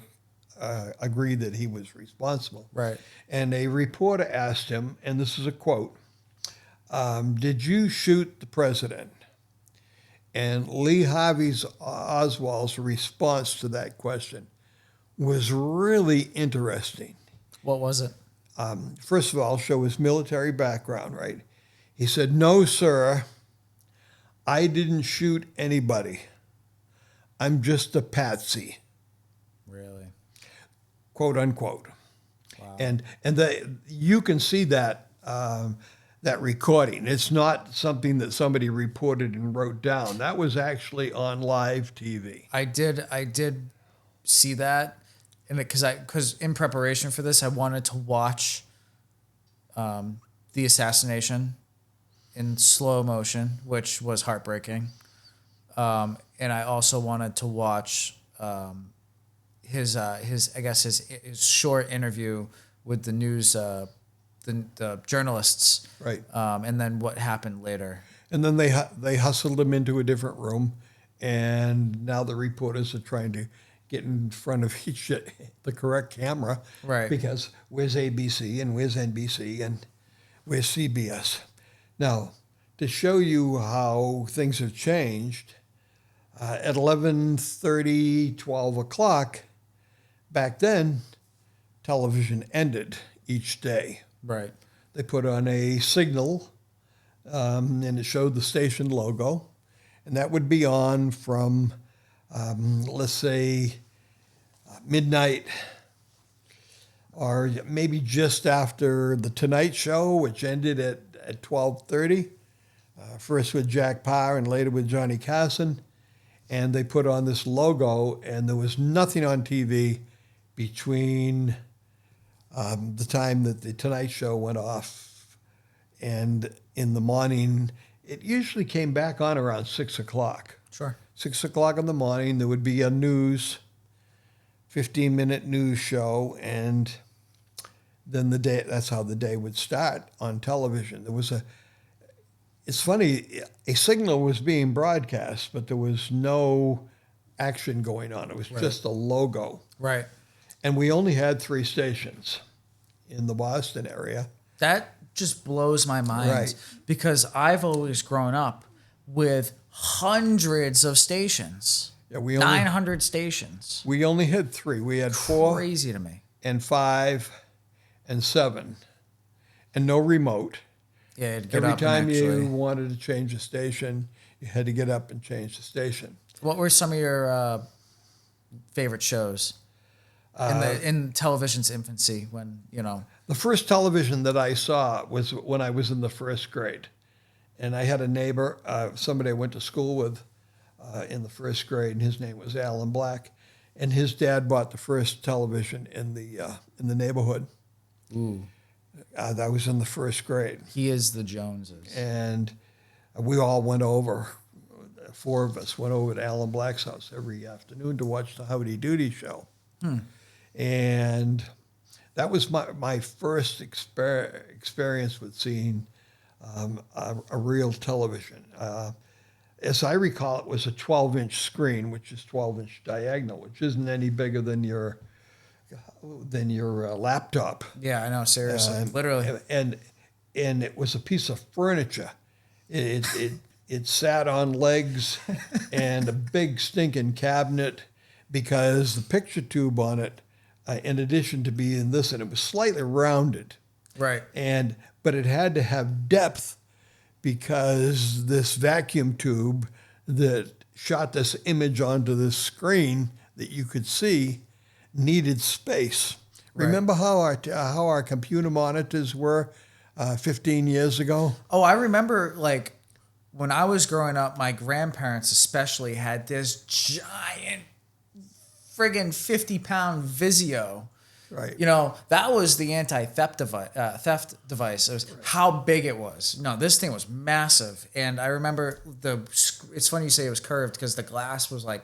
agree that he was responsible? Right. And a reporter asked him, and this is a quote, did you shoot the president? And Lee Harvey Oswald's response to that question was really interesting. What was it? First of all, show his military background, right? He said, "No, sir, I didn't shoot anybody. I'm just a patsy." Really? Quote unquote. Wow. And you can see that that recording. It's not something that somebody reported and wrote down. That was actually on live TV. I did see that, and because in preparation for this, I wanted to watch the assassination in slow motion, which was heartbreaking, and I also wanted to watch his short interview with the news. The journalists, right, and then what happened later. And then they hustled him into a different room, and now the reporters are trying to get in front of the correct camera, Right. Because where's ABC and where's NBC and where's CBS? Now, to show you how things have changed, at 11:30, 12 o'clock, back then, television ended each day. Right. They put on a signal, and it showed the station logo, and that would be on from, let's say, midnight, or maybe just after the Tonight Show, which ended at 12:30, first with Jack Paar and later with Johnny Carson. And they put on this logo, and there was nothing on TV between the time that the Tonight Show went off and in the morning. It usually came back on around 6 o'clock. Sure. 6 o'clock in the morning, there would be a 15-minute news show, and then that's how the day would start on television. It's funny, a signal was being broadcast, but there was no action going on. It was just a logo. Right. And we only had 3 stations in the Boston area. That just blows my mind, Right. because I've always grown up with hundreds of stations. Yeah, we 900 stations. only had 3. We had 4 Crazy to me. and 5 and 7, and no remote. Yeah, it'd get Every up time and actually. you wanted to change a station, you had to get up and change the station. What were some of your favorite shows in television's infancy? When The first television that I saw was when I was in the 1st grade. And I had a neighbor, somebody I went to school with in the 1st grade, and his name was Alan Black. And his dad bought the first television in the neighborhood. Ooh, I was in the 1st grade. he is the Joneses. And we all went over, 4 of us went over to Alan Black's house every afternoon to watch the Howdy Doody show. And that was my first experience with seeing a real television. As I recall, it was a 12-inch screen, which is 12-inch diagonal, which isn't any bigger than your laptop. Yeah, I know. Seriously, literally. And it was a piece of furniture. It sat on legs and a big stinking cabinet, because the picture tube on it, in addition to being this, and it was slightly rounded. Right. But it had to have depth, because this vacuum tube that shot this image onto this screen that you could see needed space. Right. Remember how our computer monitors were 15 years ago? Oh, I remember, like, when I was growing up, my grandparents especially had this giant friggin' 50-pound Vizio. Right. That was the anti-theft theft device. It was how big it was. No, this thing was massive. And I remember it's funny you say it was curved, because the glass was like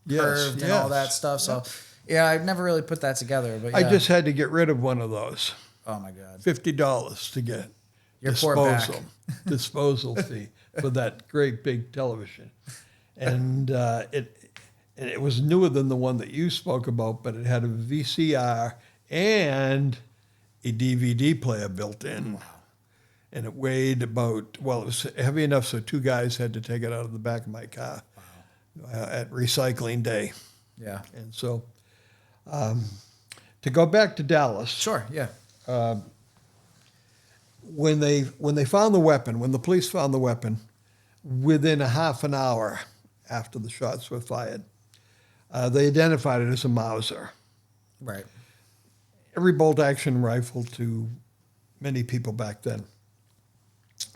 curved and all that stuff. So, yeah, I never really put that together. But yeah. I just had to get rid of one of those. Oh, my God. $50 to get Your poor back. disposal fee for that great big television. And it was newer than the one that you spoke about, but it had a VCR and a DVD player built in. Wow. And it weighed it was heavy enough so 2 guys had to take it out of the back of my car at recycling day. Yeah. And so to go back to Dallas. Sure, yeah. When they found the weapon, when the police found the weapon, within a half an hour after the shots were fired, they identified it as a Mauser. Right. Every bolt-action rifle to many people back then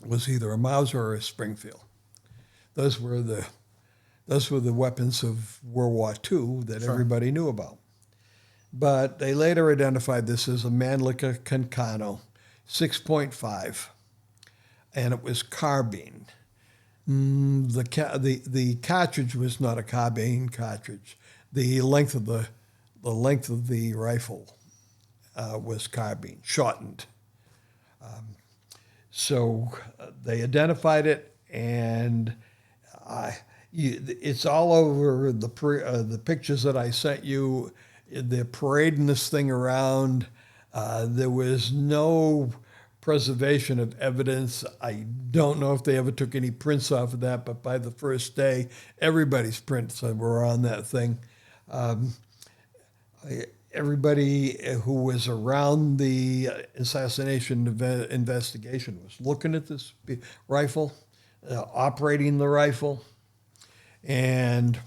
was either a Mauser or a Springfield. Those were the weapons of World War II that everybody knew about. But they later identified this as a Mannlicher Concano 6.5, and it was carbine. The cartridge was not a carbine cartridge. The length of the rifle was carbine, shortened. So they identified it, and It's all over the pictures that I sent you. They're parading this thing around. There was no preservation of evidence. I don't know if they ever took any prints off of that, but by the first day, everybody's prints were on that thing. Everybody who was around the assassination investigation was looking at this rifle, operating the rifle, and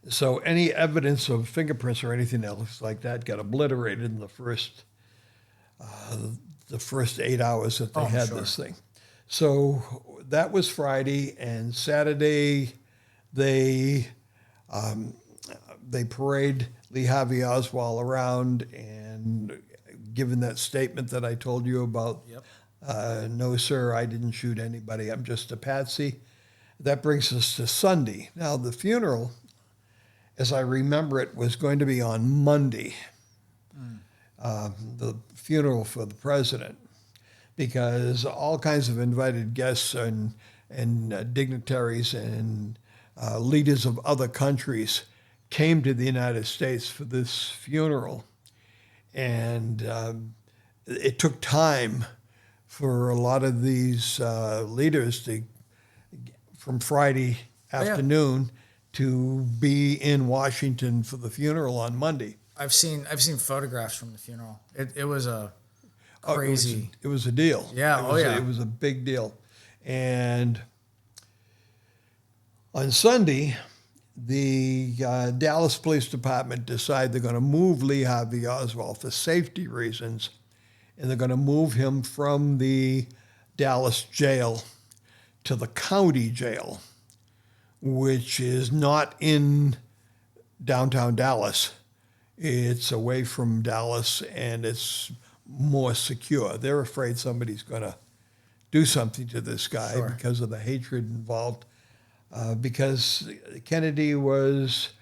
so any evidence of fingerprints or anything else like that got obliterated in the first 8 hours that they had this thing. So that was Friday, and Saturday they parade Lee Harvey Oswald around and given that statement that I told you about. Yep. No, sir, I didn't shoot anybody. I'm just a patsy. That brings us to Sunday. Now, the funeral, as I remember it, was going to be on Monday, the funeral for the president, because all kinds of invited guests and dignitaries and leaders of other countries came to the United States for this funeral. And it took time for a lot of these leaders from Friday afternoon to be in Washington for the funeral on Monday. I've seen photographs from the funeral. It was a crazy. It was a deal. Yeah. It was a big deal. And on Sunday, the Dallas Police Department decided they're going to move Lee Harvey Oswald for safety reasons, and they're going to move him from the Dallas jail to the county jail, which is not in downtown Dallas. It's away from Dallas, and it's more secure. They're afraid somebody's going to do something to this guy because of the hatred involved. Because Kennedy was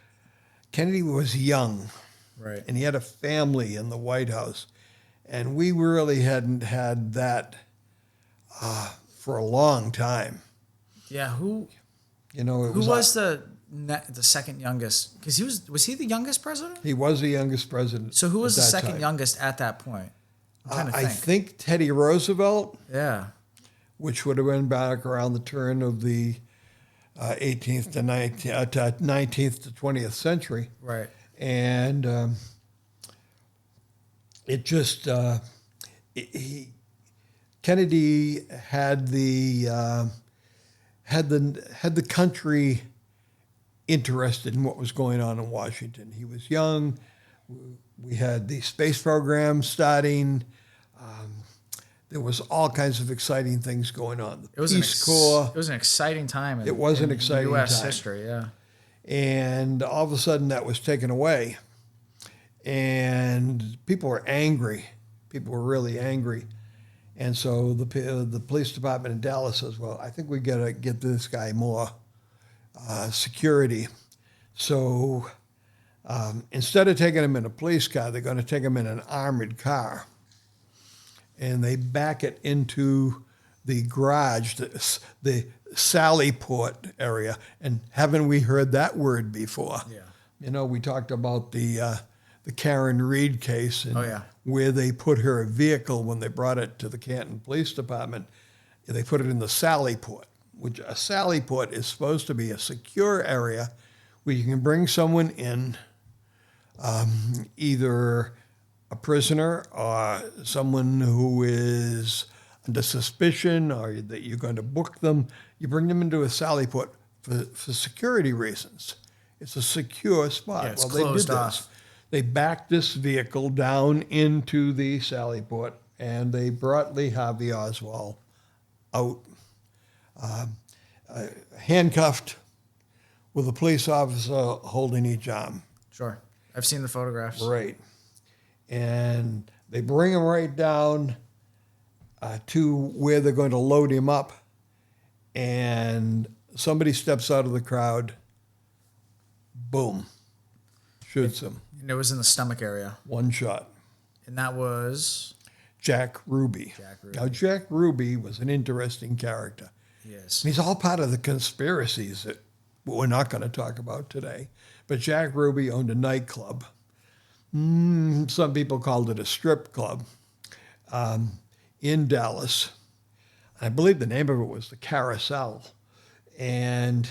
young, right, and he had a family in the White House, and we really hadn't had that for a long time. Yeah, who was the second youngest? Because was he the youngest president? He was the youngest president. So who was the second time. youngest at that point? I'm trying to think. I think Teddy Roosevelt. Yeah, which would have been back around the turn of the 18th to 19th to 20th century. Right. And Kennedy had the country interested in what was going on in Washington. He was young. We had the space program starting. There was all kinds of exciting things going on. The Peace Corps. It was an exciting time. It was an exciting U.S. time. history, yeah. And all of a sudden that was taken away. And people were angry. People were really angry. And so the police department in Dallas says, well, I think we got to get this guy more security. So instead of taking him in a police car, they're going to take him in an armored car. And they back it into the garage, the Sally Port area. And haven't we heard that word before? Yeah. We talked about the Karen Reed case and where they put her vehicle when they brought it to the Canton Police Department. They put it in the Sally Port, which a Sally Port is supposed to be a secure area where you can bring someone in, either a prisoner or someone who is under suspicion or that you're going to book them. You bring them into a Sally Port for security reasons. It's a secure spot. Yeah, it's closed off. They backed this vehicle down into the Sally Port, and they brought Lee Harvey Oswald out, handcuffed with a police officer holding each arm. Sure. I've seen the photographs. Right. And they bring him right down to where they're going to load him up, and somebody steps out of the crowd, boom, shoots him. And it was in the stomach area. One shot. And that was? Jack Ruby. Now, Jack Ruby was an interesting character. Yes. He's all part of the conspiracies that we're not going to talk about today. But Jack Ruby owned a nightclub. Some people called it a strip club in Dallas. I believe the name of it was the Carousel. And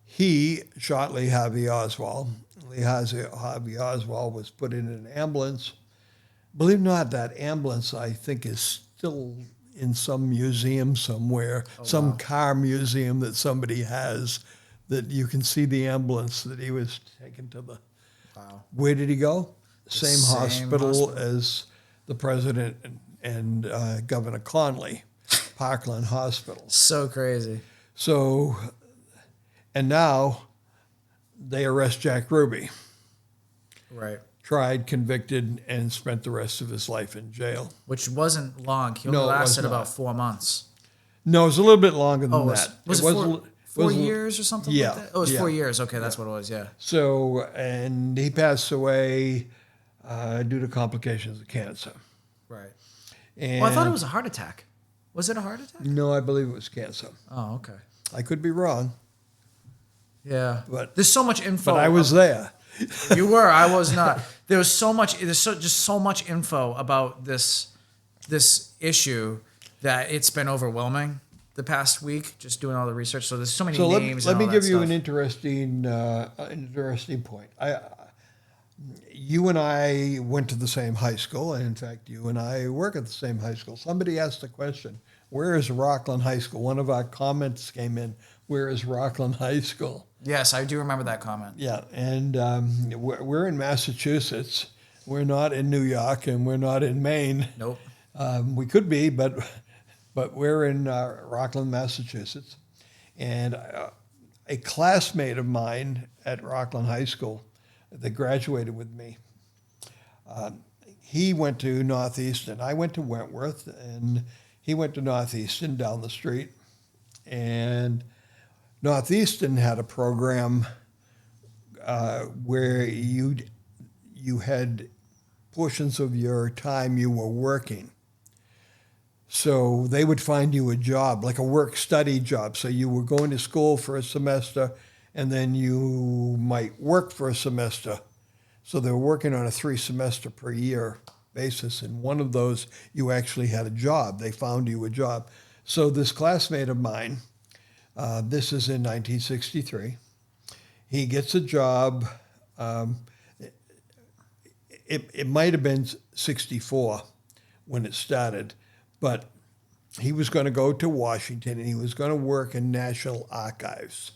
he shot Lee Harvey Oswald. Harvey Oswald was put in an ambulance. Believe it or not, that ambulance, I think, is still in some museum somewhere, some car museum that somebody has, that you can see the ambulance that he was taken to the... Wow. Where did he go? Same Hospital as the president and Governor Conley, Parkland Hospital. So crazy. So, and now they arrest Jack Ruby. Right. Tried, convicted, and spent the rest of his life in jail. Which wasn't long. He only No, it was lasted not. about 4 months. No, it was a little bit longer than Was that. it 4 years or something yeah, like that? Oh, it was yeah. 4 years. Okay, that's what it was, yeah. So, and he passed away due to complications of cancer. Right. And Well, I thought it was a heart attack. Was it a heart attack? No, I believe it was cancer. Oh, okay. I could be wrong, Yeah. but There's so much info. I was there. You were. I was not. There's so much. Just so much info about this issue that it's been overwhelming the past week. Just doing all the research. So there's so many So names. let and me all give that you stuff. an interesting point. You and I went to the same high school, and in fact, you and I work at the same high school. Somebody asked the question, "Where is Rockland High School?" One of our comments came in, "Where is Rockland High School?" Yes, I do remember that comment. Yeah, and we're in Massachusetts. We're not in New York, and we're not in Maine. Nope. We could be, but we're in Rockland, Massachusetts. And a classmate of mine at Rockland High School that graduated with me, he went to Northeastern. I went to Wentworth, and he went to Northeastern down the street. And Northeastern had a program where you had portions of your time you were working. So they would find you a job, like a work-study job. So you were going to school for a semester, and then you might work for a semester. So they were working on a 3-semester per year basis. And one of those, you actually had a job. They found you a job. So this classmate of mine, this is in 1963. He gets a job. It might have been 64 when it started, but he was going to go to Washington and he was going to work in National Archives.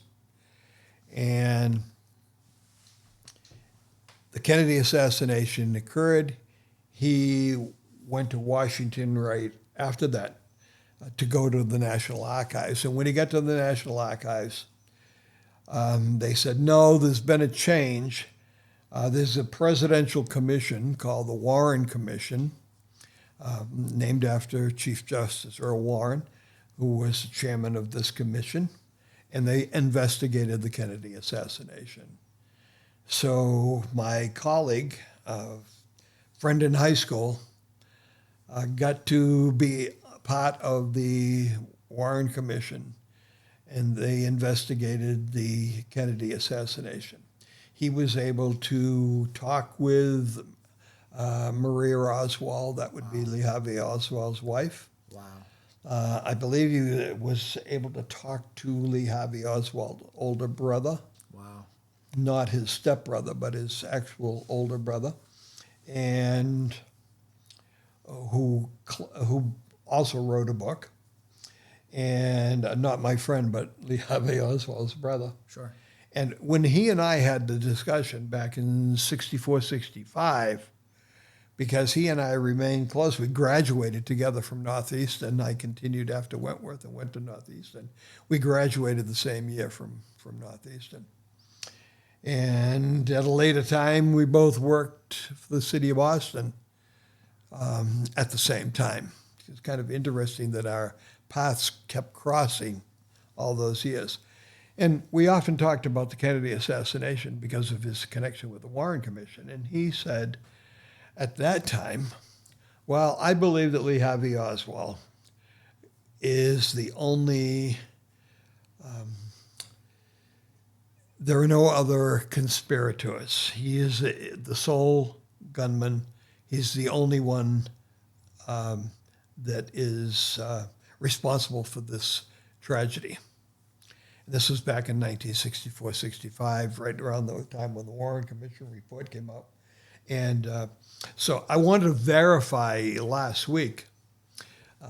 And the Kennedy assassination occurred. He went to Washington right after that to go to the National Archives. And when he got to the National Archives, they said, no, there's been a change. There's a presidential commission called the Warren Commission, named after Chief Justice Earl Warren, who was the chairman of this commission, and they investigated the Kennedy assassination. So my colleague, friend in high school, got to be part of the Warren Commission, and they investigated the Kennedy assassination. He was able to talk with Maria Oswald, that would be Lee Harvey Oswald's wife. Wow. I believe he was able to talk to Lee Harvey Oswald's older brother. Wow. Not his stepbrother, but his actual older brother, and who also wrote a book, and not my friend, but Lee Harvey Oswald's brother. Sure. And when he and I had the discussion back in 64, 65, because he and I remained close, we graduated together from Northeastern. I continued after Wentworth and went to Northeastern. We graduated the same year from Northeastern. And at a later time, we both worked for the city of Austin at the same time. It's kind of interesting that our paths kept crossing all those years. And we often talked about the Kennedy assassination because of his connection with the Warren Commission. And he said at that time, well, I believe that Lee Harvey Oswald is the only. There are no other conspirators. He is the sole gunman. He's the only one that is responsible for this tragedy. And this was back in 1964-65, right around the time when the Warren Commission report came out. And so I wanted to verify last week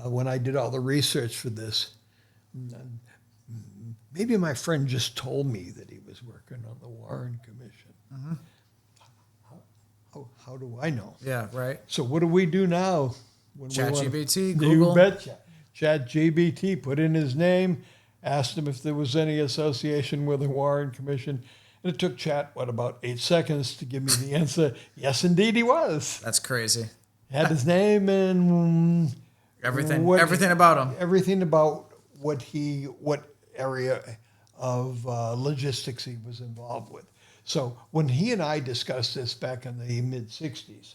when I did all the research for this. Maybe my friend just told me that he was working on the Warren Commission. Mm-hmm. How do I know? Yeah, right. So what do we do now? ChatGPT, Google. You betcha. ChatGPT, put in his name, asked him if there was any association with the Warren Commission. And it took Chat, about 8 seconds to give me the answer. Yes, indeed, he was. That's crazy. Had his name and everything about him. Everything about what area of logistics he was involved with. So when he and I discussed this back in the mid-'60s,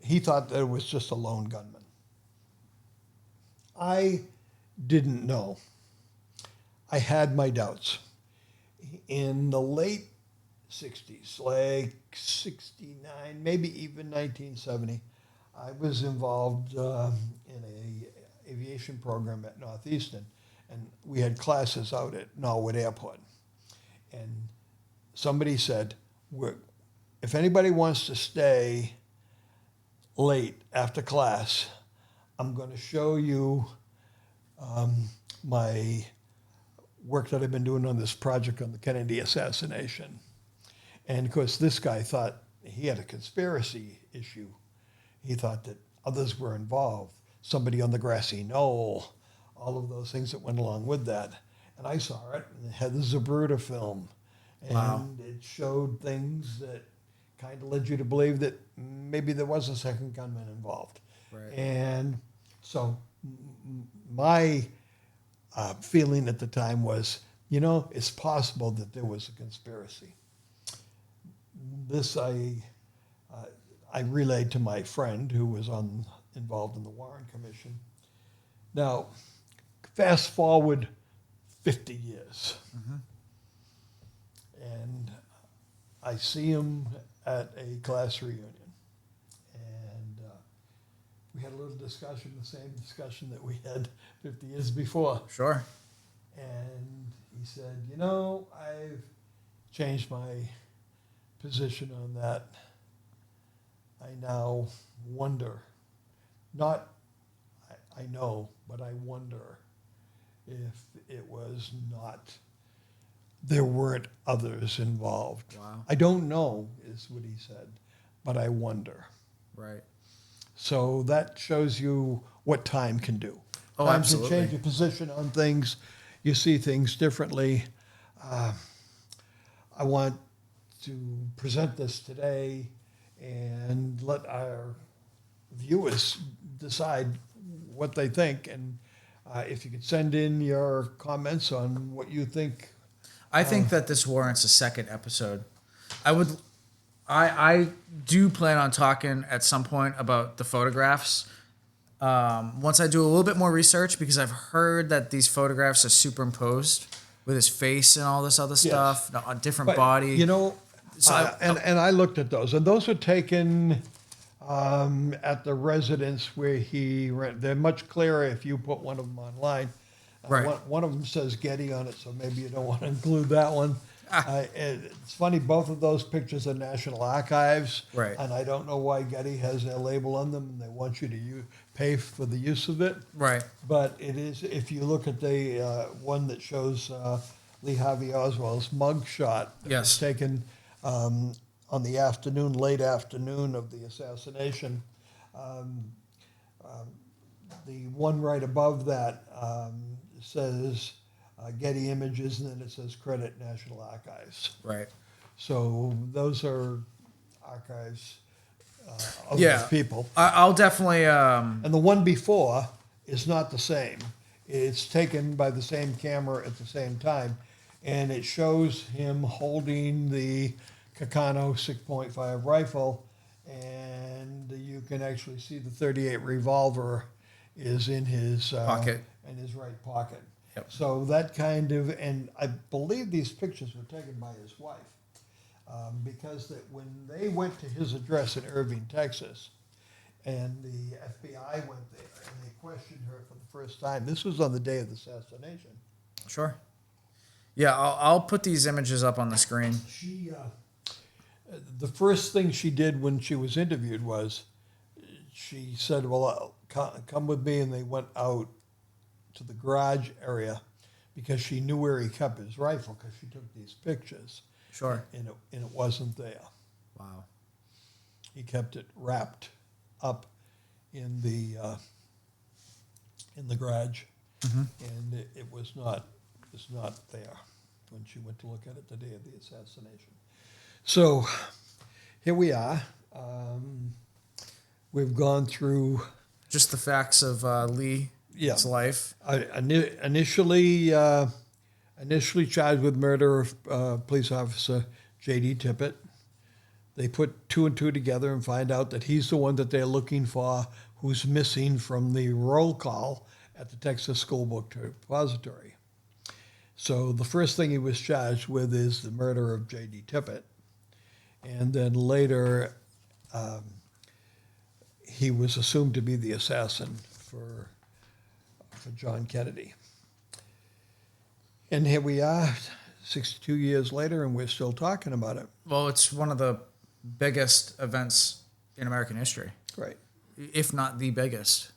he thought that it was just a lone gunman. I didn't know. I had my doubts. In the late 60s, like 69, maybe even 1970, I was involved in an aviation program at Northeastern, and we had classes out at Norwood Airport. And somebody said, if anybody wants to stay late after class, I'm going to show you my work that I've been doing on this project on the Kennedy assassination. And of course, this guy thought he had a conspiracy issue. He thought that others were involved, somebody on the grassy knoll, all of those things that went along with that. And I saw it, and it had the Zabruta film. And wow. It showed things that kind of led you to believe that maybe there was a second gunman involved. Right. And so my feeling at the time was, it's possible that there was a conspiracy. This I relayed to my friend who was involved in the Warren Commission. Now, fast forward 50 years. Mm-hmm. And I see him at a class reunion. And we had a little discussion, the same discussion that we had 50 years before. Sure. And he said, I've changed my position on that. I now wonder, not I know, but I wonder if it was not, there weren't others involved. Wow. I don't know, is what he said, but I wonder. Right. So that shows you what time can do. Oh, Time absolutely. can change your position on things. You see things differently. I want to present this today and let our viewers decide what they think. And if you could send in your comments on what you think. I think that this warrants a second episode. I do plan on talking at some point about the photographs. Once I do a little bit more research, because I've heard that these photographs are superimposed with his face and all this other stuff, a different But, body. So and I looked at those, and those were taken at the residence where he rent. They're much clearer if you put one of them online. Right. One of them says Getty on it, so maybe you don't want to include that one. It's funny, both of those pictures are National Archives, Right. And I don't know why Getty has their label on them, and they want you to pay for the use of it. Right. But it is, if you look at the one that shows Lee Harvey Oswald's mug shot, that was Yes. taken on the late afternoon of the assassination. The one right above that says Getty Images, and then it says Credit National Archives. Right. So those are archives of Yeah. those people. I'll definitely. And the one before is not the same. It's taken by the same camera at the same time, and it shows him holding the Kakano 6.5 rifle, and you can actually see the .38 revolver is in his Pocket. in his right pocket. Yep. So that kind of, and I believe these pictures were taken by his wife, because that when they went to his address in Irving, Texas, and the FBI went there and they questioned her for the first time. This was on the day of the assassination. Sure. Yeah, I'll put these images up on the screen. She, the first thing she did when she was interviewed was, she said, "Well, come with me," and they went out to the garage area because she knew where he kept his rifle because she took these pictures. Sure. And it wasn't there. Wow. He kept it wrapped up in the garage, and it was not there when she went to look at it the day of the assassination. So here we are. We've gone through just the facts of Lee's life. Initially charged with murder of police officer J.D. Tippit. They put two and two together and find out that he's the one that they're looking for, who's missing from the roll call at the Texas School Book Depository. So the first thing he was charged with is the murder of J.D. Tippit. And then later, he was assumed to be the assassin for John Kennedy. And here we are, 62 years later, and we're still talking about it. Well, it's one of the biggest events in American history. Right. If not the biggest.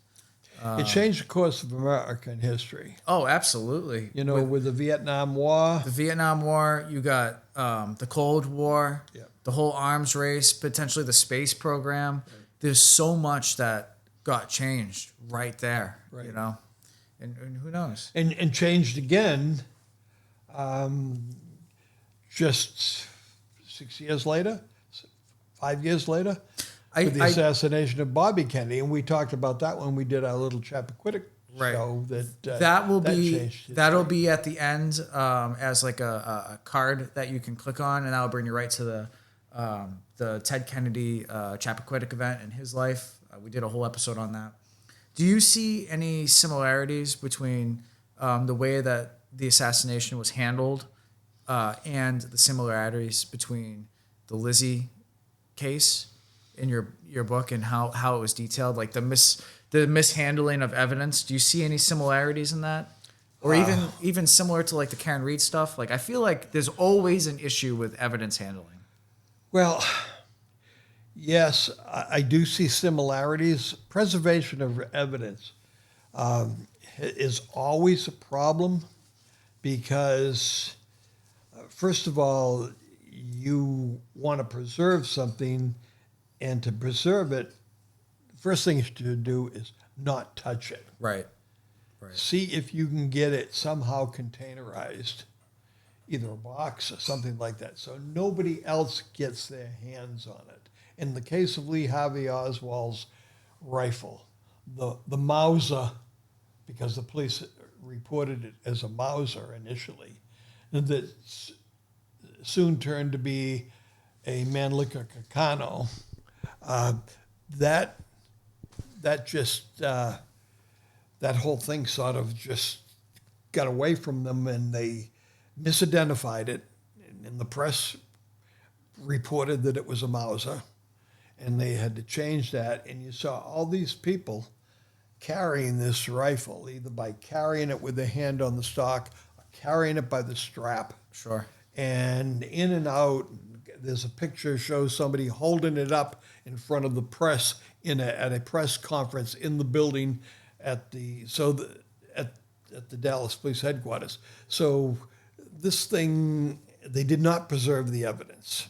It changed the course of American history. Oh, absolutely. You know, with the Vietnam War. The Vietnam War, you got the Cold War, Yep. the whole arms race, potentially the space program. Right. There's so much that got changed right there, right. You know, and who knows? And changed again just 6 years later, 5 years later, with the assassination of Bobby Kennedy. And we talked about that when we did our little Chappaquiddick show. That'll be at the end as like a card that you can click on, and that'll bring you right to the Ted Kennedy Chappaquiddick event in his life. We did a whole episode on that. Do you see any similarities between the way that the assassination was handled and the similarities between the Lizzie case in your book and how it was detailed, like the mishandling of evidence? Do you see any similarities in that? Or even similar to like the Karen Reed stuff? Like, I feel like there's always an issue with evidence handling. Well, yes, I do see similarities. Preservation of evidence is always a problem because, first of all, you want to preserve something, and to preserve it, the first thing you should do is not touch it. Right. See if you can get it somehow containerized, either a box or something like that, so nobody else gets their hands on it. In the case of Lee Harvey Oswald's rifle, the Mauser, because the police reported it as a Mauser initially, and that soon turned to be a Mannlicher Carcano, that whole thing sort of just got away from them, and they misidentified it, and the press reported that it was a Mauser, and they had to change that, and you saw all these people carrying this rifle, either by carrying it with their hand on the stock or carrying it by the strap. Sure. And in and out, there's a picture shows somebody holding it up in front of the press at a press conference in the building at the Dallas Police Headquarters. So this thing, they did not preserve the evidence,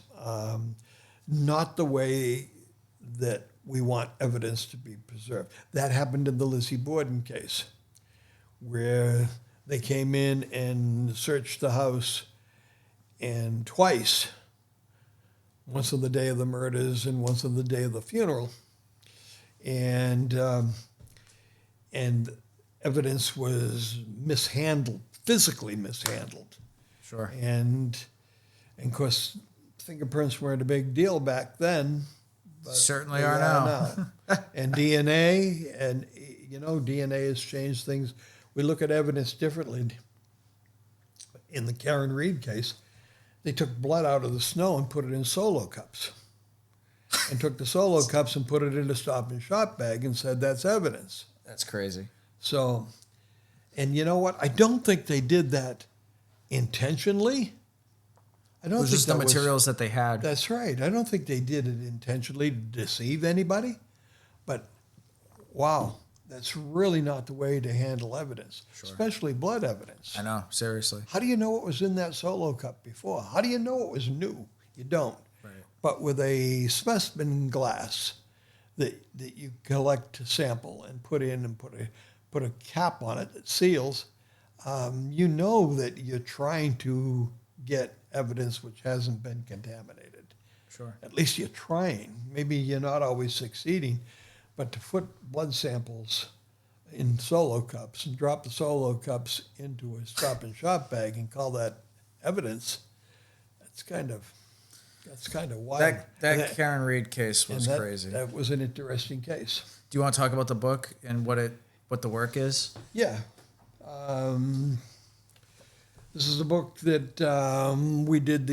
not the way that we want evidence to be preserved. That happened in the Lizzie Borden case, where they came in and searched the house, and twice, once on the day of the murders and once on the day of the funeral, and evidence was mishandled, physically mishandled. Sure. And of course, fingerprints weren't a big deal back then. But certainly are now. And DNA, and DNA has changed things. We look at evidence differently. In the Karen Reed case, they took blood out of the snow and put it in Solo cups. And took the Solo cups and put it in a Stop and Shop bag and said that's evidence. That's crazy. So, and you know what? I don't think they did that intentionally. I don't It was think just the that was- materials that they had. That's right. I don't think they did it intentionally to deceive anybody. But wow, that's really not the way to handle evidence, especially blood evidence. I know, seriously. How do you know what was in that Solo cup before? How do you know it was new? You don't. Right. But with a specimen glass that you collect to sample and put in and put a cap on it that seals, you know that you're trying to get evidence which hasn't been contaminated. Sure. At least you're trying. Maybe you're not always succeeding, but to put blood samples in Solo cups and drop the Solo cups into a Stop and Shop bag and call that evidence, that's kind of wild. That Karen Reed case was crazy. That was an interesting case. Do you want to talk about the book and what the work is? Yeah. This is a book that we did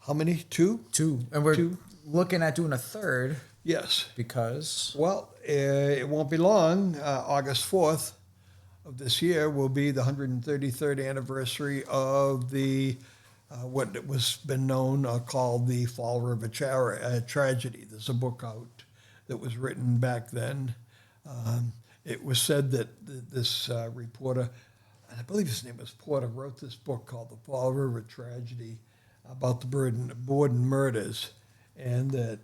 how many? Two? And we're Two. looking at doing a third Yes. because Well, it won't be long. August 4th of this year will be the 133rd anniversary of the what was been known called the Fall River tragedy. There's a book out that was written back then. It was said that this reporter, and I believe his name was Porter, wrote this book called The Fall River Tragedy about the Borden murders, and that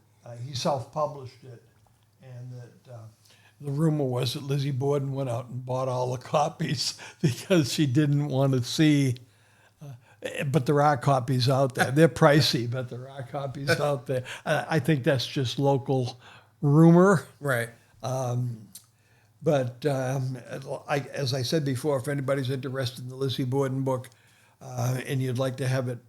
he self-published it, and that the rumor was that Lizzie Borden went out and bought all the copies because she didn't want to see. But there are copies out there. They're pricey, but there are copies out there. I think that's just local rumor. right. But as I said before, if anybody's interested in the Lizzie Borden book and you'd like to have it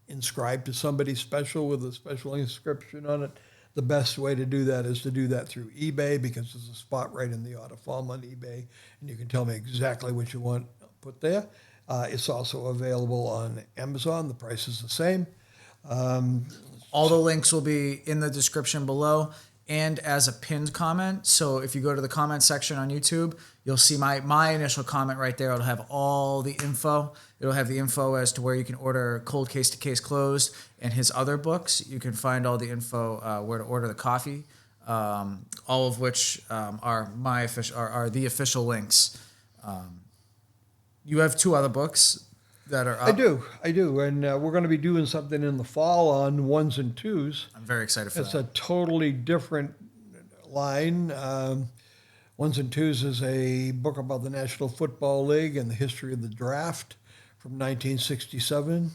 inscribed to somebody special with a special inscription on it, the best way to do that is to do that through eBay, because there's a spot right in the order form on eBay, and you can tell me exactly what you want put there. It's also available on Amazon. The price is the same. All the links will be in the description below and as a pinned comment. So if you go to the comment section on YouTube, you'll see my initial comment right there. It'll have all the info. It'll have the info as to where you can order Cold Case to Case Closed and his other books. You can find all the info where to order the coffee, all of which are the official links. You have two other books that are up. I do. And we're going to be doing something in the fall on ones and twos. I'm very excited for It's that. a totally different line. Ones and Twos is a book about the National Football League and the history of the draft from 1967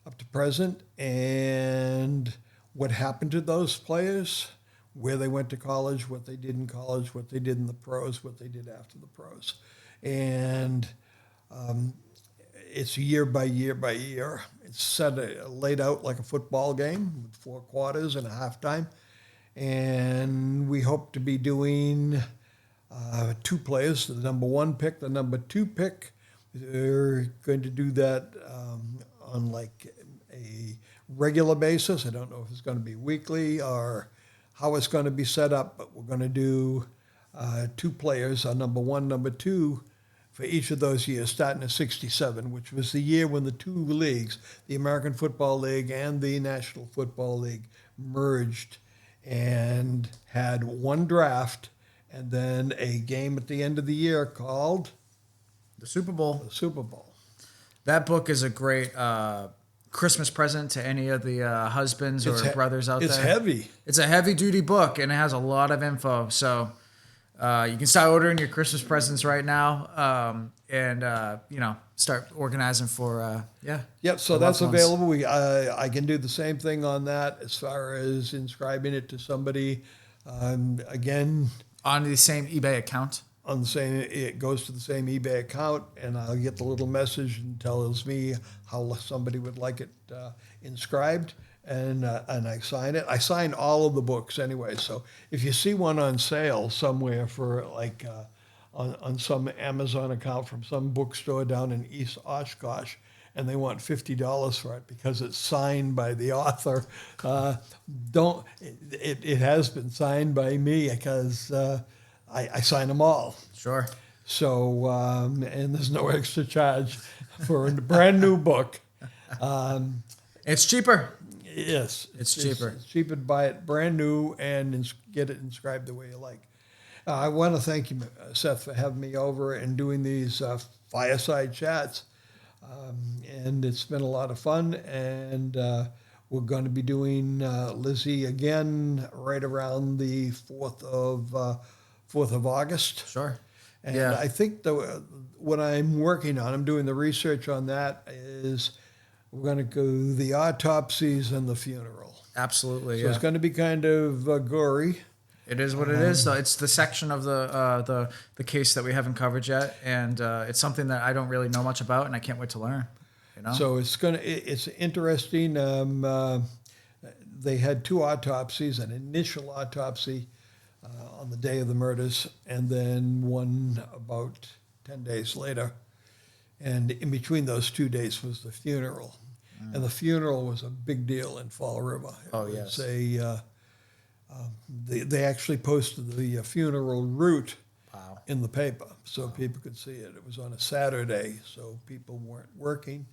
up to present, and what happened to those players, where they went to college, what they did in college, what they did in the pros, what they did after the pros. And it's year by year by year. It's laid out like a football game with 4 quarters and a halftime. And we hope to be doing 2 players, the number 1 pick, the number 2 pick. We're going to do that on like a regular basis. I don't know if it's going to be weekly or how it's going to be set up, but we're going to do 2 players, number 1, number 2, for each of those years, starting at 67, which was the year when the 2 leagues, the American Football League and the National Football League, merged and had 1 draft and then a game at the end of the year called The Super Bowl. the Super Bowl. That book is a great Christmas present to any of the husbands or brothers out there. It's heavy. It's a heavy-duty book, and it has a lot of info. So you can start ordering your Christmas presents right now, and start organizing for Yep, so for that's loved ones. available. I can do the same thing on that as far as inscribing it to somebody. Again, On the same eBay account. on the same, it goes to the same eBay account, and I'll get the little message and tells me how somebody would like it inscribed, and I sign it. I sign all of the books anyway. So if you see one on sale somewhere for like on some Amazon account from some bookstore down in East Oshkosh, and they want $50 for it because it's signed by the author, it has been signed by me because I sign them all. Sure. So and there's no extra charge for a brand new book. It's cheaper. Yes, It's cheaper. It's cheaper to buy it brand new and get it inscribed the way you like. I want to thank you, Seth, for having me over and doing these fireside chats. And it's been a lot of fun. And we're going to be doing Lizzie again right around the 4th of August. Sure. And Yeah. I think what I'm working on, I'm doing the research on that, is we're going to go the autopsies and the funeral. Absolutely. So Yeah. it's going to be kind of gory. It is what it is. So it's the section of the case that we haven't covered yet, and it's something that I don't really know much about, and I can't wait to learn. You know. So it's interesting. They had 2 autopsies: an initial autopsy on the day of the murders, and then one about 10 days later. And in between those 2 days was the funeral, and the funeral was a big deal in Fall River. Oh, yes. They actually posted the funeral route Wow. in the paper so people could see it. It was on a Saturday, so people weren't working,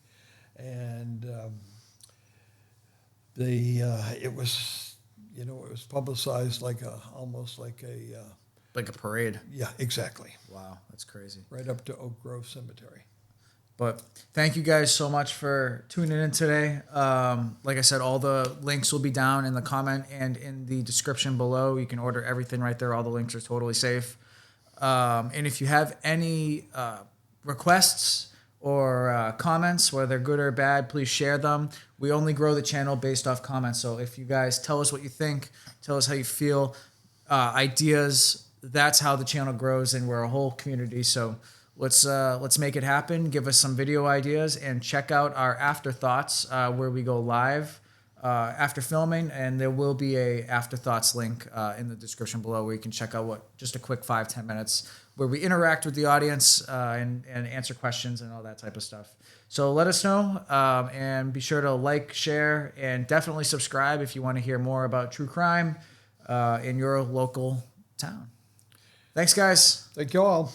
and it was publicized almost like Like a parade. yeah, exactly, Wow, that's crazy. right up to Oak Grove Cemetery. But thank you guys so much for tuning in today. Like I said, all the links will be down in the comment and in the description below. You can order everything right there. All the links are totally safe. And if you have any requests or comments, whether good or bad, please share them. We only grow the channel based off comments. So if you guys tell us what you think, tell us how you feel, ideas, that's how the channel grows, and we're a whole community. So let's make it happen. Give us some video ideas, and check out our afterthoughts where we go live after filming, and there will be a afterthoughts link in the description below where you can check out just a quick 5-10 minutes where we interact with the audience and answer questions and all that type of stuff. So let us know, and be sure to like, share, and definitely subscribe if you want to hear more about true crime in your local town. Thanks, guys. Thank you all.